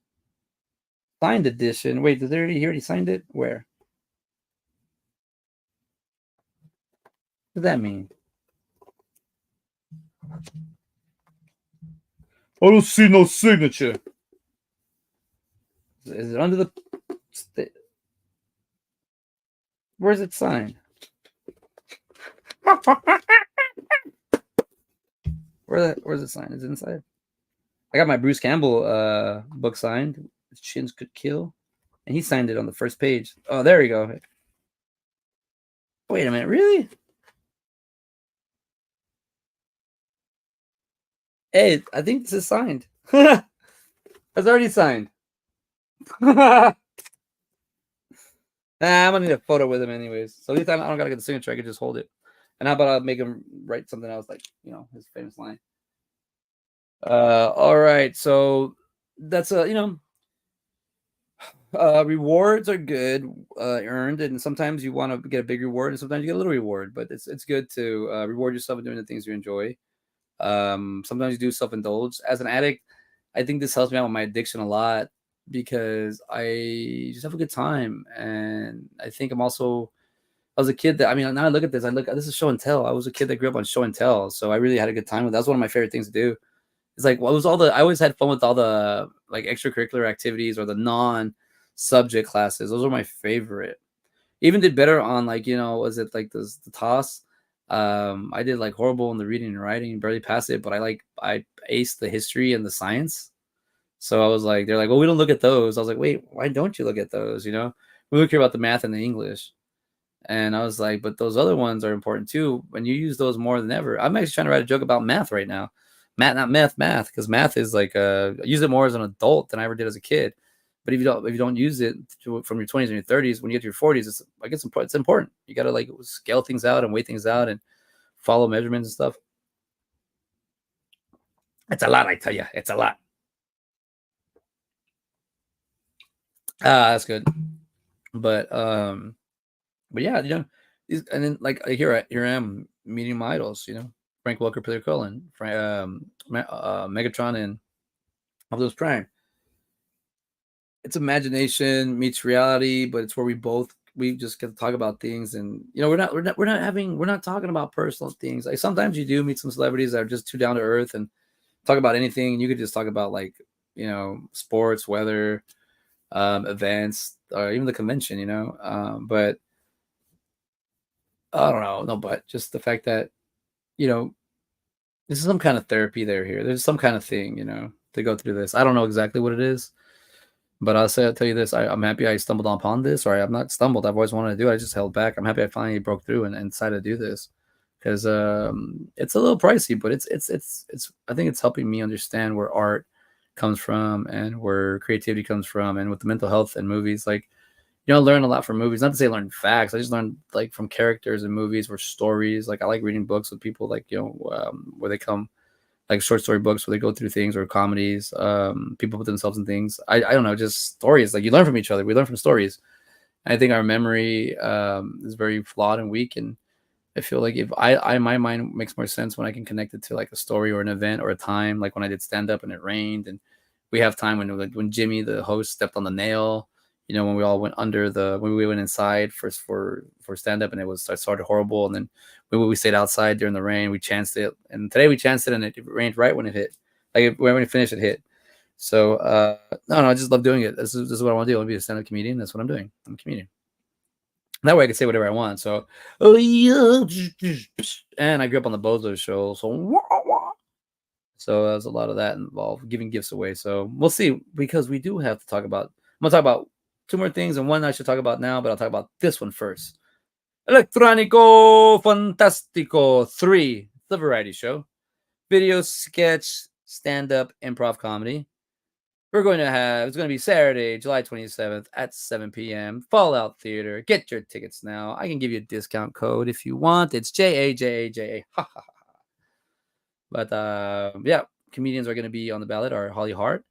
Signed edition. Wait, did he already signed it? Where? What does that mean? I don't see no signature. Is it under the? Where's it signed? Where's it signed? Is it inside? I got my Bruce Campbell book signed. Chins Could Kill, and he signed it on the first page. Oh, there you go. Wait a minute, really? Hey, I think this is signed. It's already signed. I'm gonna need a photo with him anyways. So at least I don't gotta get the signature. I can just hold it. And how about I make him write something else, like his famous line. All right. So that's rewards are good, earned, and sometimes you want to get a big reward, and sometimes you get a little reward. But it's good to reward yourself and doing the things you enjoy. Sometimes you do self indulge. As an addict, I think this helps me out with my addiction a lot because I just have a good time, and I think I was a kid that now I look at this. This is show and tell. I was a kid that grew up on show and tell, so I really had a good time with. That was one of my favorite things to do. It's like what was all the I always had fun with all the like extracurricular activities or the non-subject classes. Those were my favorite. Even did better on was it like the toss? I did like horrible in the reading and writing, barely passed it, but I aced the history and the science. So I was like, they're like, well, we don't look at those. I was like, wait, why don't you look at those? We don't care about the math and the English. And I was like, but those other ones are important too. When you use those more than ever. I'm actually trying to write a joke about math right now. Not math, because math is like I use it more as an adult than I ever did as a kid. But if you don't use it from your 20s and your 30s, when you get to your 40s, it's important. You got to like scale things out and weigh things out and follow measurements and stuff. It's a lot, I tell you. It's a lot. That's good. But yeah, and then like here I am meeting my idols. Frank Welker, Peter Cullen, Megatron, and Optimus Prime. It's imagination meets reality, but it's where we just get to talk about things, and we're not talking about personal things. Like sometimes you do meet some celebrities that are just too down to earth and talk about anything, and you could just talk about like sports, weather, events, or even the convention. But I don't know, no, but just the fact that you know this is some kind of therapy here. There's some kind of thing, to go through this. I don't know exactly what it is, but I'll tell you this. I'm happy I stumbled upon this, or I'm not stumbled. I've always wanted to do it. I just held back. I'm happy I finally broke through and decided to do this. because it's a little pricey, but it's I think it's helping me understand where art comes from and where creativity comes from, and with the mental health and movies, like learn a lot from movies. Not to say learn facts, I just learned like from characters in movies or stories. Like I like reading books with people, like where they come, like short story books where they go through things, or comedies. People put themselves in things. I don't know, just stories. Like you learn from each other. We learn from stories. I think our memory is very flawed and weak, and I feel like if my mind makes more sense when I can connect it to like a story or an event or a time, like when I did stand up and it rained, and we have time when Jimmy the host stepped on the nail, when we all went when we went inside for stand up and it started horrible, and then when we stayed outside during the rain, we chanced it, and today we chanced it and it rained right when it hit, like when we finished it hit. So no, I just love doing it. This is what I want to do. I want to be a stand up comedian. That's what I'm doing. I'm a comedian. That way I can say whatever I want. So, oh yeah, and I grew up on the Bozo show, so there's a lot of that involved, giving gifts away. So we'll see, because we do have to talk about. I'm gonna talk about two more things, and one I should talk about now, but I'll talk about this one first. Electronico Fantastico 3, the variety show, video sketch, stand up, improv comedy. It's going to be Saturday, July 27th at 7 p.m. Fallout Theater. Get your tickets now. I can give you a discount code if you want. It's JAJAJA. But yeah, comedians are going to be on the ballot are Holly Hart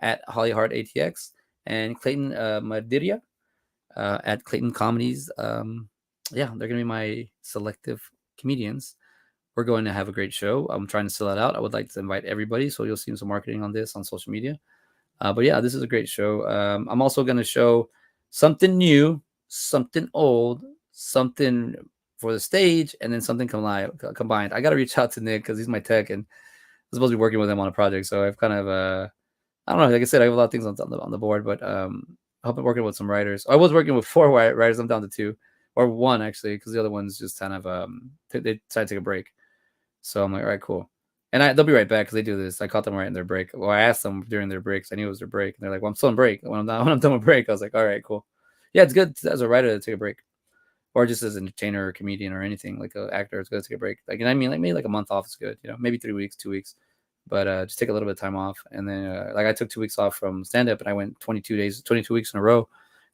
at Holly Hart ATX and Clayton Madiria at Clayton Comedies. Yeah, they're going to be my selective comedians. We're going to have a great show. I'm trying to sell it out. I would like to invite everybody, so you'll see some marketing on this on social media. But yeah, this is a great show. I'm also going to show something new, something old, something for the stage, and then something combined. I got to reach out to Nick because he's my tech, and I'm supposed to be working with him on a project. So I've kind of, I don't know, like I said, I have a lot of things on the board, but I've been working with some writers. I was working with 4 writers. I'm down to 2, or 1 actually, because the other one's just kind of, they decided to take a break. So I'm like, all right, cool. And they'll be right back because they do this. I caught them right in their break. Well, I asked them during their breaks. I knew it was their break. And they're like, well, I'm still on break. When I'm done with break, I was like, all right, cool. Yeah, it's good as a writer to take a break. Or just as an entertainer or comedian or anything, like an actor, it's good to take a break. Like, and I mean, like maybe like a month off is good, maybe 3 weeks, 2 weeks. But just take a little bit of time off. And then like I took 2 weeks off from stand-up and I went 22 weeks in a row.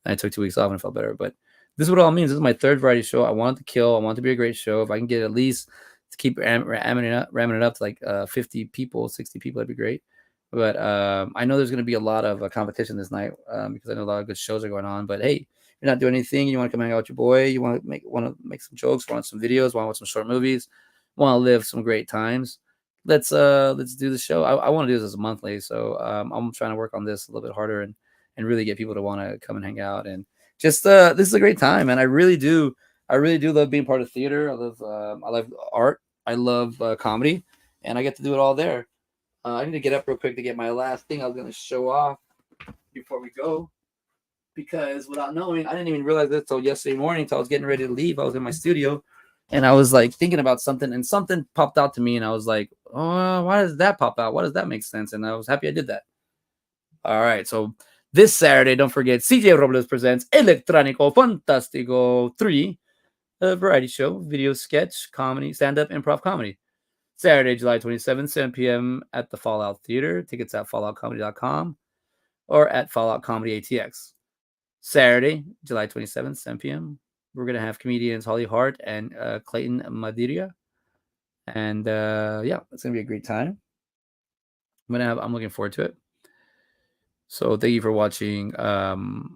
And I took 2 weeks off and I felt better. But this is what it all means. This is my 3rd variety show. I want it to kill. I want it to be a great show. If I can get at least to keep ramming it up to like 50 people, 60 people, that'd be great. But I know there's going to be a lot of competition this night because I know a lot of good shows are going on. But hey, you're not doing anything. You want to come hang out with your boy. You want to make some jokes. Want some videos. Want to watch some short movies. Want to live some great times. Let's do the show. I want to do this as a monthly. So I'm trying to work on this a little bit harder and really get people to want to come and hang out. And just this is a great time, man. I really do love being part of theater. I love art. I love comedy, and I get to do it all there. I need to get up real quick to get my last thing I was going to show off before we go, because without knowing, I didn't even realize this until yesterday morning. Until I was getting ready to leave, I was in my studio, and I was like thinking about something, and something popped out to me, and I was like, "Oh, why does that pop out? Why does that make sense?" And I was happy I did that. All right, so this Saturday, don't forget, CJ Robles presents Electronico Fantastico 3, a variety show, video sketch, comedy, stand-up, improv comedy. Saturday, July 27th, 7 p.m. at the Fallout Theater. Tickets at falloutcomedy.com or at Fallout Comedy ATX. Saturday, July 27th, 7 p.m. We're going to have comedians Holly Hart and Clayton Madiria. And yeah, it's going to be a great time. I'm looking forward to it. So thank you for watching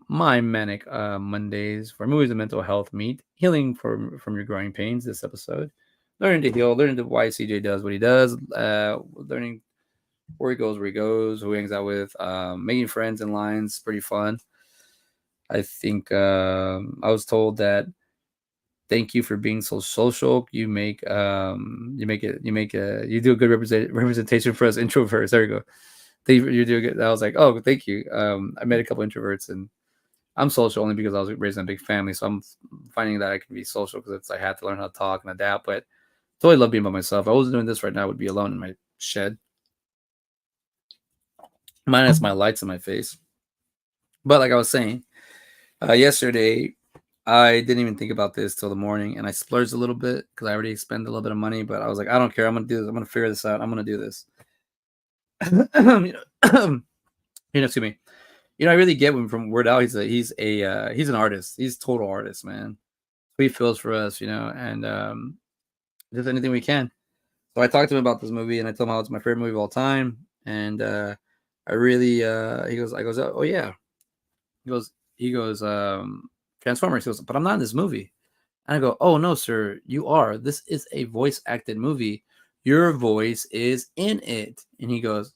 My Manic Mondayz, for movies and mental health meet, healing from your growing pains. This episode, learning to heal, learning to why CJ does what he does, learning where he goes, who he hangs out with, making friends in lines, pretty fun. I think I was told that thank you for being so social. You do a good representation for us introverts. There we go. You're doing it. I was like, oh, thank you. I met a couple introverts, and I'm social only because I was raised in a big family. So I'm finding that I can be social because I had to learn how to talk and adapt. But I totally love being by myself. If I wasn't doing this right now, I would be alone in my shed, minus my lights in my face. But like I was saying, yesterday, I didn't even think about this till the morning, and I splurged a little bit because I already spent a little bit of money. But I was like, I don't care. I'm gonna do this. I'm gonna figure this out. I'm gonna do this. you know, excuse me. You know, I really get him from Word Out. He's an artist. He's a total artist, man. He feels for us, you know, and just anything we can. So I talked to him about this movie, and I told him how it's my favorite movie of all time. And I really, I goes, oh yeah. He goes, Transformers. He goes, but I'm not in this movie. And I go, oh no, sir, you are. This is a voice acted movie. Your voice is in it. And he goes,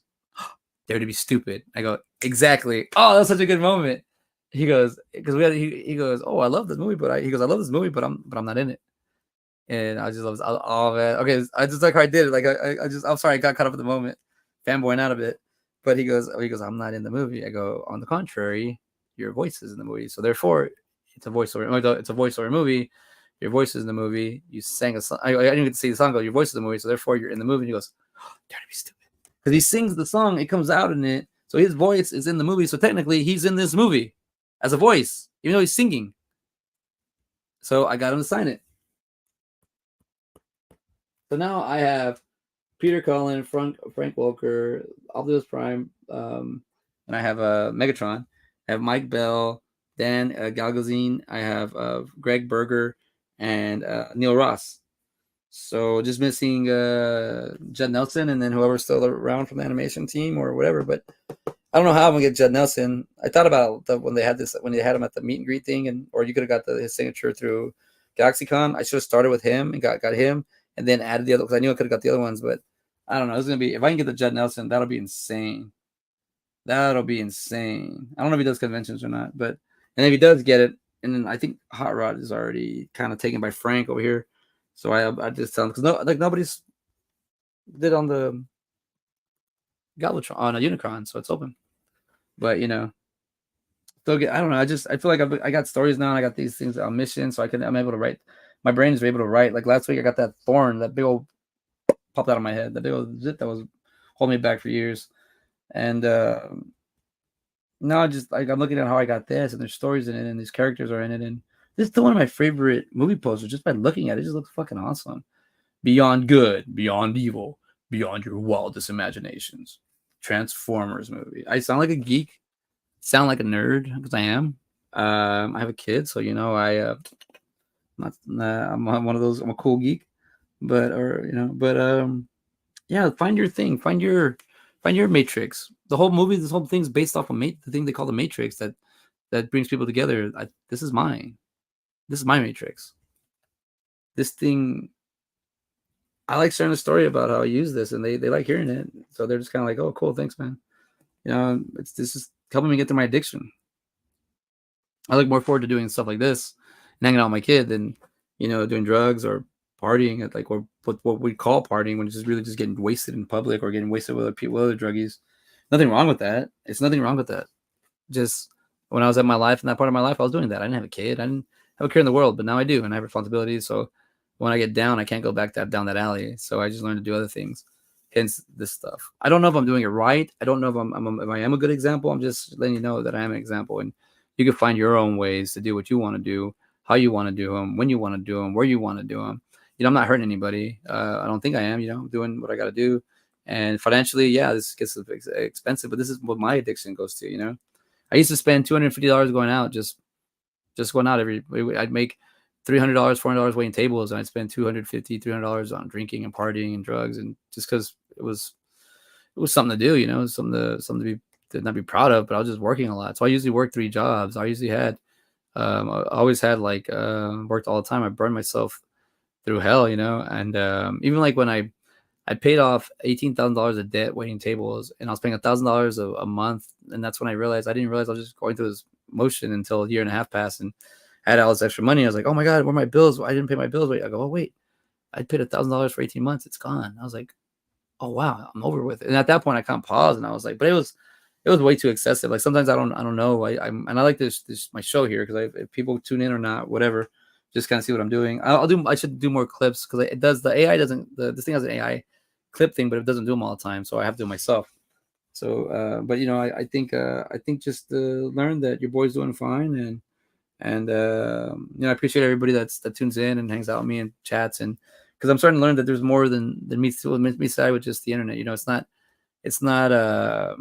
Dare to Be Stupid. I go, exactly. Oh, that's such a good moment. He goes, because he goes, oh, I love this movie, he goes, I love this movie, but I'm not in it. And I just love, oh man, okay, I just like how I did it. Like I'm sorry, I got caught up in the moment, fanboying out of it. But he goes, I'm not in the movie. I go, on the contrary, your voice is in the movie, so therefore, it's a voiceover. It's a voiceover movie. Your voice is in the movie. You sang a song. I didn't get to see the song. Go, your voice is in the movie, so therefore, you're in the movie. And he goes, Dare to Be Stupid, because he sings the song. It comes out in it, so his voice is in the movie. So technically, he's in this movie as a voice, even though he's singing. So I got him to sign it. So now I have Peter Cullen, Frank Welker, Optimus Prime, and I have Megatron. I have Mike Bell, Dan Galgazine. I have Greg Berger and Neil Ross. So just missing Judd Nelson, and then whoever's still around from the animation team or whatever. But I don't know how I'm gonna get Judd Nelson. I thought about when they had him at the meet and greet thing, or you could have got his signature through GalaxyCon. I should have started with him and got him, and then added the other, because I knew I could have got the other ones. But I don't know. It's gonna be, if I can get the Judd Nelson, that'll be insane. That'll be insane. I don't know if he does conventions or not, but and if he does get it, and then I think Hot Rod is already kind of taken by Frank over here. So I just tell him, because nobody's did on the Galvatron on a Unicron, so it's open. But still get, I don't know. I feel like I got stories now, and I got these things on mission, so I'm able to write. My brain is able to write. Like last week, I got that thorn, that big old popped out of my head, that big old zit that was holding me back for years, and now I'm looking at how I got this, and there's stories in it, and these characters are in it, and this is still one of my favorite movie posters. Just by looking at it, it just looks fucking awesome. Beyond good, beyond evil, beyond your wildest imaginations. Transformers movie. I sound like a geek, sound like a nerd, because I am. I have a kid, so I'm one of those. I'm a cool geek, yeah. Find your thing. Find your matrix. The whole movie, this whole thing's based off of the thing they call the matrix that brings people together. This is mine. This is my matrix. This thing. I like sharing a story about how I use this, and they like hearing it. So they're just kind of like, "Oh, cool, thanks, man." This is helping me get through my addiction. I look more forward to doing stuff like this and hanging out with my kid than doing drugs or partying at like what we call partying, when it's just really just getting wasted in public or getting wasted with other people, other druggies. Nothing wrong with that. It's nothing wrong with that. Just when I was at my life, in that part of my life, I was doing that. I didn't have a kid. I didn't have a care in the world, but now I do, and I have responsibilities. So when I get down, I can't go back down that alley. So I just learned to do other things. Hence this stuff. I don't know if I'm doing it right. I don't know if if I am a good example. I'm just letting you know that I am an example, and you can find your own ways to do what you want to do, how you want to do them, when you want to do them, where you want to do them. I'm not hurting anybody. I don't think I am. I'm doing what I got to do, and financially, yeah, this gets expensive, but this is what my addiction goes to. I used to spend $250 going out, just going out I'd make $300, $400 waiting tables, and I'd spend $250, $300 on drinking and partying and drugs, and just because it was something to do, something to not be proud of, but I was just working a lot. So I usually worked 3 jobs. I usually had, I always had worked all the time. I burned myself through hell, and even like when I paid off $18,000 of debt waiting tables, and I was paying $1,000 a month, and that's when I didn't realize I was just going through this motion until a year and a half passed, and I had all this extra money. I was like, oh my god, where are my bills? I didn't pay my bills. Wait, I go, oh wait, I paid $1,000 for 18 months. It's gone. I was like, oh wow, I'm over with it. And at that point, I kind of paused, and I was like, but it was way too excessive. Like sometimes I don't know. And I like this my show here, because if people tune in or not, whatever, just kind of see what I'm doing. I should do more clips, because it does, the AI doesn't, this thing has an AI clip thing, but it doesn't do them all the time, so I have to do it myself. So but I think just learn that your boy's doing fine, and And I appreciate everybody that tunes in and hangs out with me and chats, and because I'm starting to learn that there's more than meets side with just the internet. It's not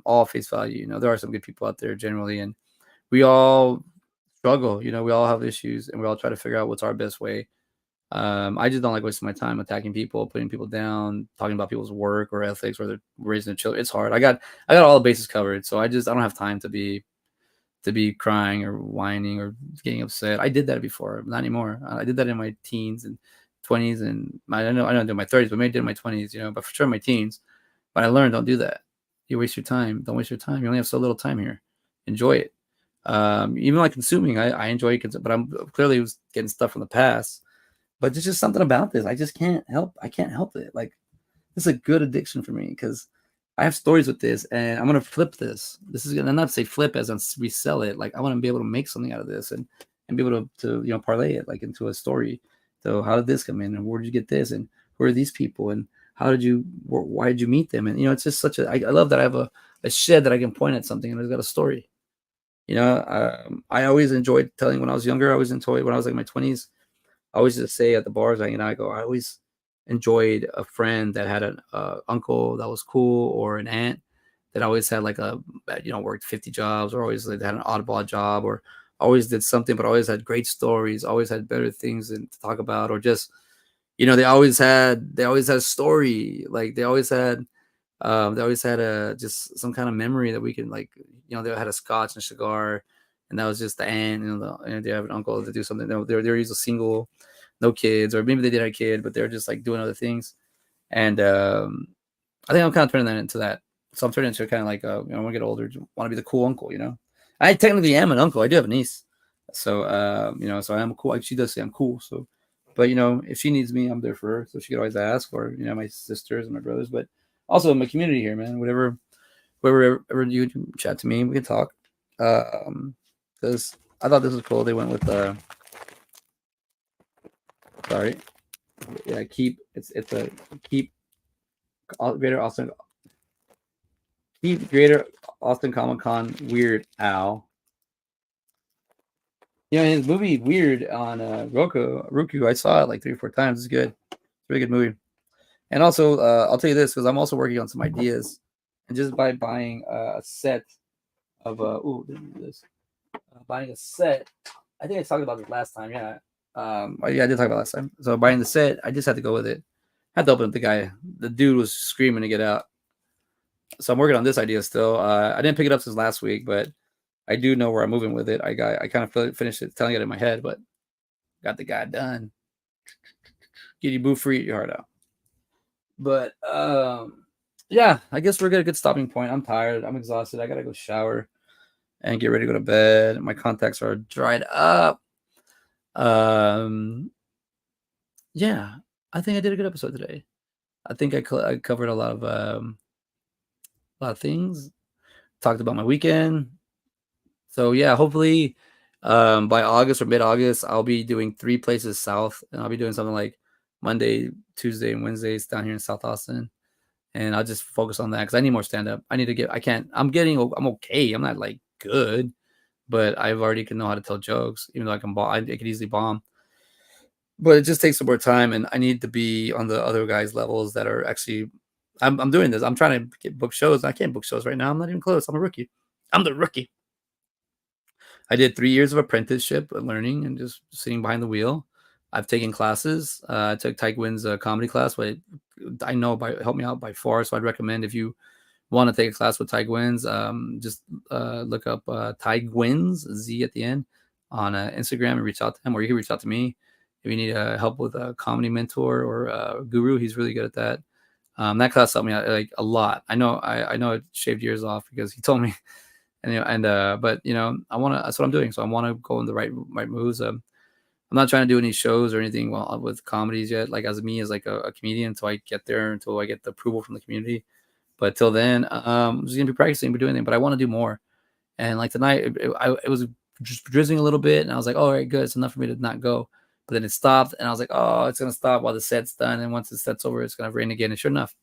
all face value. There are some good people out there generally, and we all struggle. We all have issues, and we all try to figure out what's our best way. I just don't like wasting my time attacking people, putting people down, talking about people's work or ethics or they're raising their children. It's hard. I got all the bases covered, so I don't have time to be crying or whining or getting upset. I did that before, not anymore. I did that in my teens and 20s, and I don't do my 30s, but maybe did in my 20s, but for sure in my teens. But I learned, don't do that. You waste your time. Don't waste your time. You only have so little time here. Enjoy it. Even like consuming, I enjoy it, but I'm clearly was getting stuff from the past. But there's just something about this. I just can't help. I can't help it. Like, this is a good addiction for me because I have stories with this, and I'm gonna flip this. This is gonna not say flip as in resell it. Like, I want to be able to make something out of this and be able to parlay it like into a story. So how did this come in, and where did you get this, and who are these people, and why did you meet them? And it's just such a. I love that I have a shed that I can point at something and it's got a story. I always enjoyed telling when I was younger. I always enjoyed when I was like in my 20s. I always just say at the bars, I always enjoyed a friend that had an uncle that was cool, or an aunt that always had like worked 50 jobs, or always like, had an oddball job, or always did something, but always had great stories, always had better things to talk about, or just, they always had a story. Like they always had a just some kind of memory that we can like, they had a scotch and a cigar, and that was just the aunt. And they have an uncle to do something. They're usually single, no kids, or maybe they did have a kid, but they're just like doing other things. And I think I'm kind of turning that into that. So I'm turning into kind of like when I get older, want to be the cool uncle. I technically am an uncle. I do have a niece, so so I am cool. She does say I'm cool. So, but if she needs me, I'm there for her. So she could always ask, or my sisters and my brothers, but also in my community here, man. Whoever ever you chat to me, we can talk. Because I thought this was cool. They went with sorry, yeah, it's a keep Greater Austin Greater Austin Comic Con Weird Al. His movie Weird on Roku. I saw it like 3 or 4 times. It's good. It's a really good movie. And also, I'll tell you this because I'm also working on some ideas, and just by buying a set of this buying a set. I think I talked about this last time. Yeah. Yeah, I did talk about it last time. So buying the set, I just had to go with it. I had to open up the guy. The dude was screaming to get out. So I'm working on this idea still. I didn't pick it up since last week, but I do know where I'm moving with it. I kind of finished it, telling it in my head, but got the guy done. Get you boo free, your heart out. But yeah, I guess we're at a good stopping point. I'm tired. I'm exhausted. I gotta go shower and get ready to go to bed. My contacts are dried up. Yeah, I think I did a good episode today. I think I covered a lot of things. Talked about my weekend. So yeah, hopefully by August or mid-August, I'll be doing 3 places south, and I'll be doing something like Monday, Tuesday, and Wednesdays down here in South Austin. And I'll just focus on that because I need more stand-up. I need to get. I can't. I'm okay. I'm not like good, but I've already can know how to tell jokes, even though I could easily bomb. But it just takes some more time, and I need to be on the other guys' levels that are actually. I'm doing this. I'm trying to get book shows. I can't book shows right now. I'm not even close. I'm a rookie. I'm the rookie. I did 3 years of apprenticeship learning and just sitting behind the wheel. I've taken classes. I took Tyke Wynn's comedy class, but I know helped me out by far. So I'd recommend if you want to take a class with Tyke Wynn's, just look up Tyke Wynn's Z at the end on Instagram and reach out to him, or you can reach out to me if you need help with a comedy mentor or guru. He's really good at that. That class helped me out like a lot. I know it shaved years off because he told me. But I want to. That's what I'm doing. So I want to go in the right moves. I'm not trying to do any shows or anything with comedies yet. Like as like a comedian until I get there, until I get the approval from the community. But till then, I'm just gonna be practicing, be doing it. But I want to do more. And like tonight, it was just drizzling a little bit, and I was like, "Oh, all right, good. It's enough for me to not go." But then it stopped, and I was like, "Oh, it's gonna stop while the set's done. And once the set's over, it's gonna rain again." And sure enough,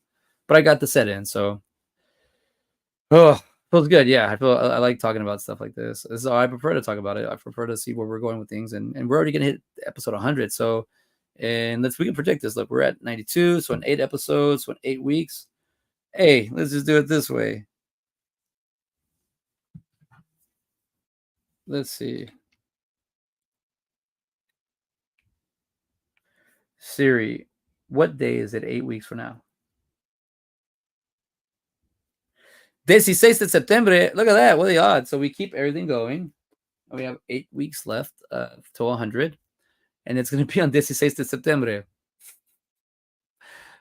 but I got the set in, so. Oh, Feels good, yeah. I like talking about stuff like this. So I prefer to talk about it. I prefer to see where we're going with things, and we're already gonna hit episode 100. So, and let's we can predict this. Look, we're at 92, so in 8 episodes, so in 8 weeks. Hey, let's just do it this way. Let's see. Siri, what day is it 8 weeks from now? 16 de septiembre. Look at that. What are the odds? So we keep everything going. We have 8 weeks left to 100. And it's going to be on 16 de septiembre.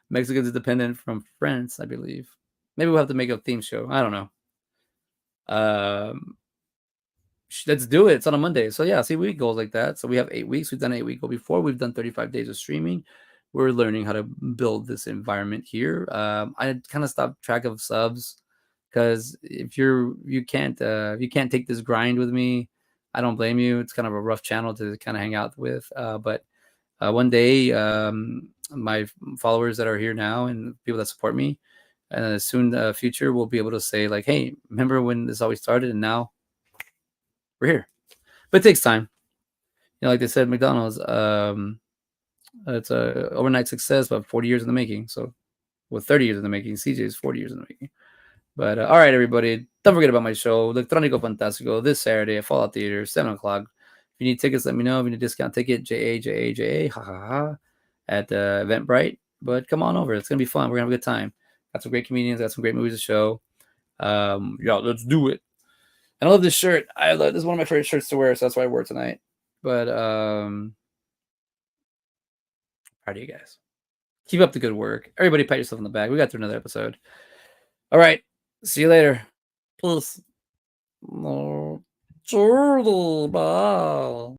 Mexico's independent from France, I believe. Maybe we'll have to make a theme show. I don't know. Um, let's do it. It's on a Monday. So yeah, see, we goals like that. So we have 8 weeks. We've done 8 week goal before. We've done 35 days of streaming. We're learning how to build this environment here. I kind of stopped track of subs because if you can't take this grind with me, I don't blame you. It's kind of a rough channel to kind of hang out with. But one day, my followers that are here now and people that support me, soon future will be able to say like, hey, remember when this always started, and now we're here. But it takes time. You know, like they said, McDonald's, it's a overnight success, but 40 years in the making. So, well, 30 years in the making. CJ's 40 years in the making. But all right, everybody, don't forget about my show, Electronico Fantastico, this Saturday at Fallout Theater, 7 o'clock. If you need tickets, let me know. If you need a discount ticket, JA, ha ha ha, at Eventbrite. But come on over. It's going to be fun. We're going to have a good time. Got some great comedians, got some great movies to show. Yeah, let's do it. And I love this shirt. This is one of my favorite shirts to wear, so that's why I wore it tonight. But proud of you guys. Keep up the good work. Everybody pat yourself on the back. We got through another episode. All right. See you later. Peace. No. Turtle. Bye.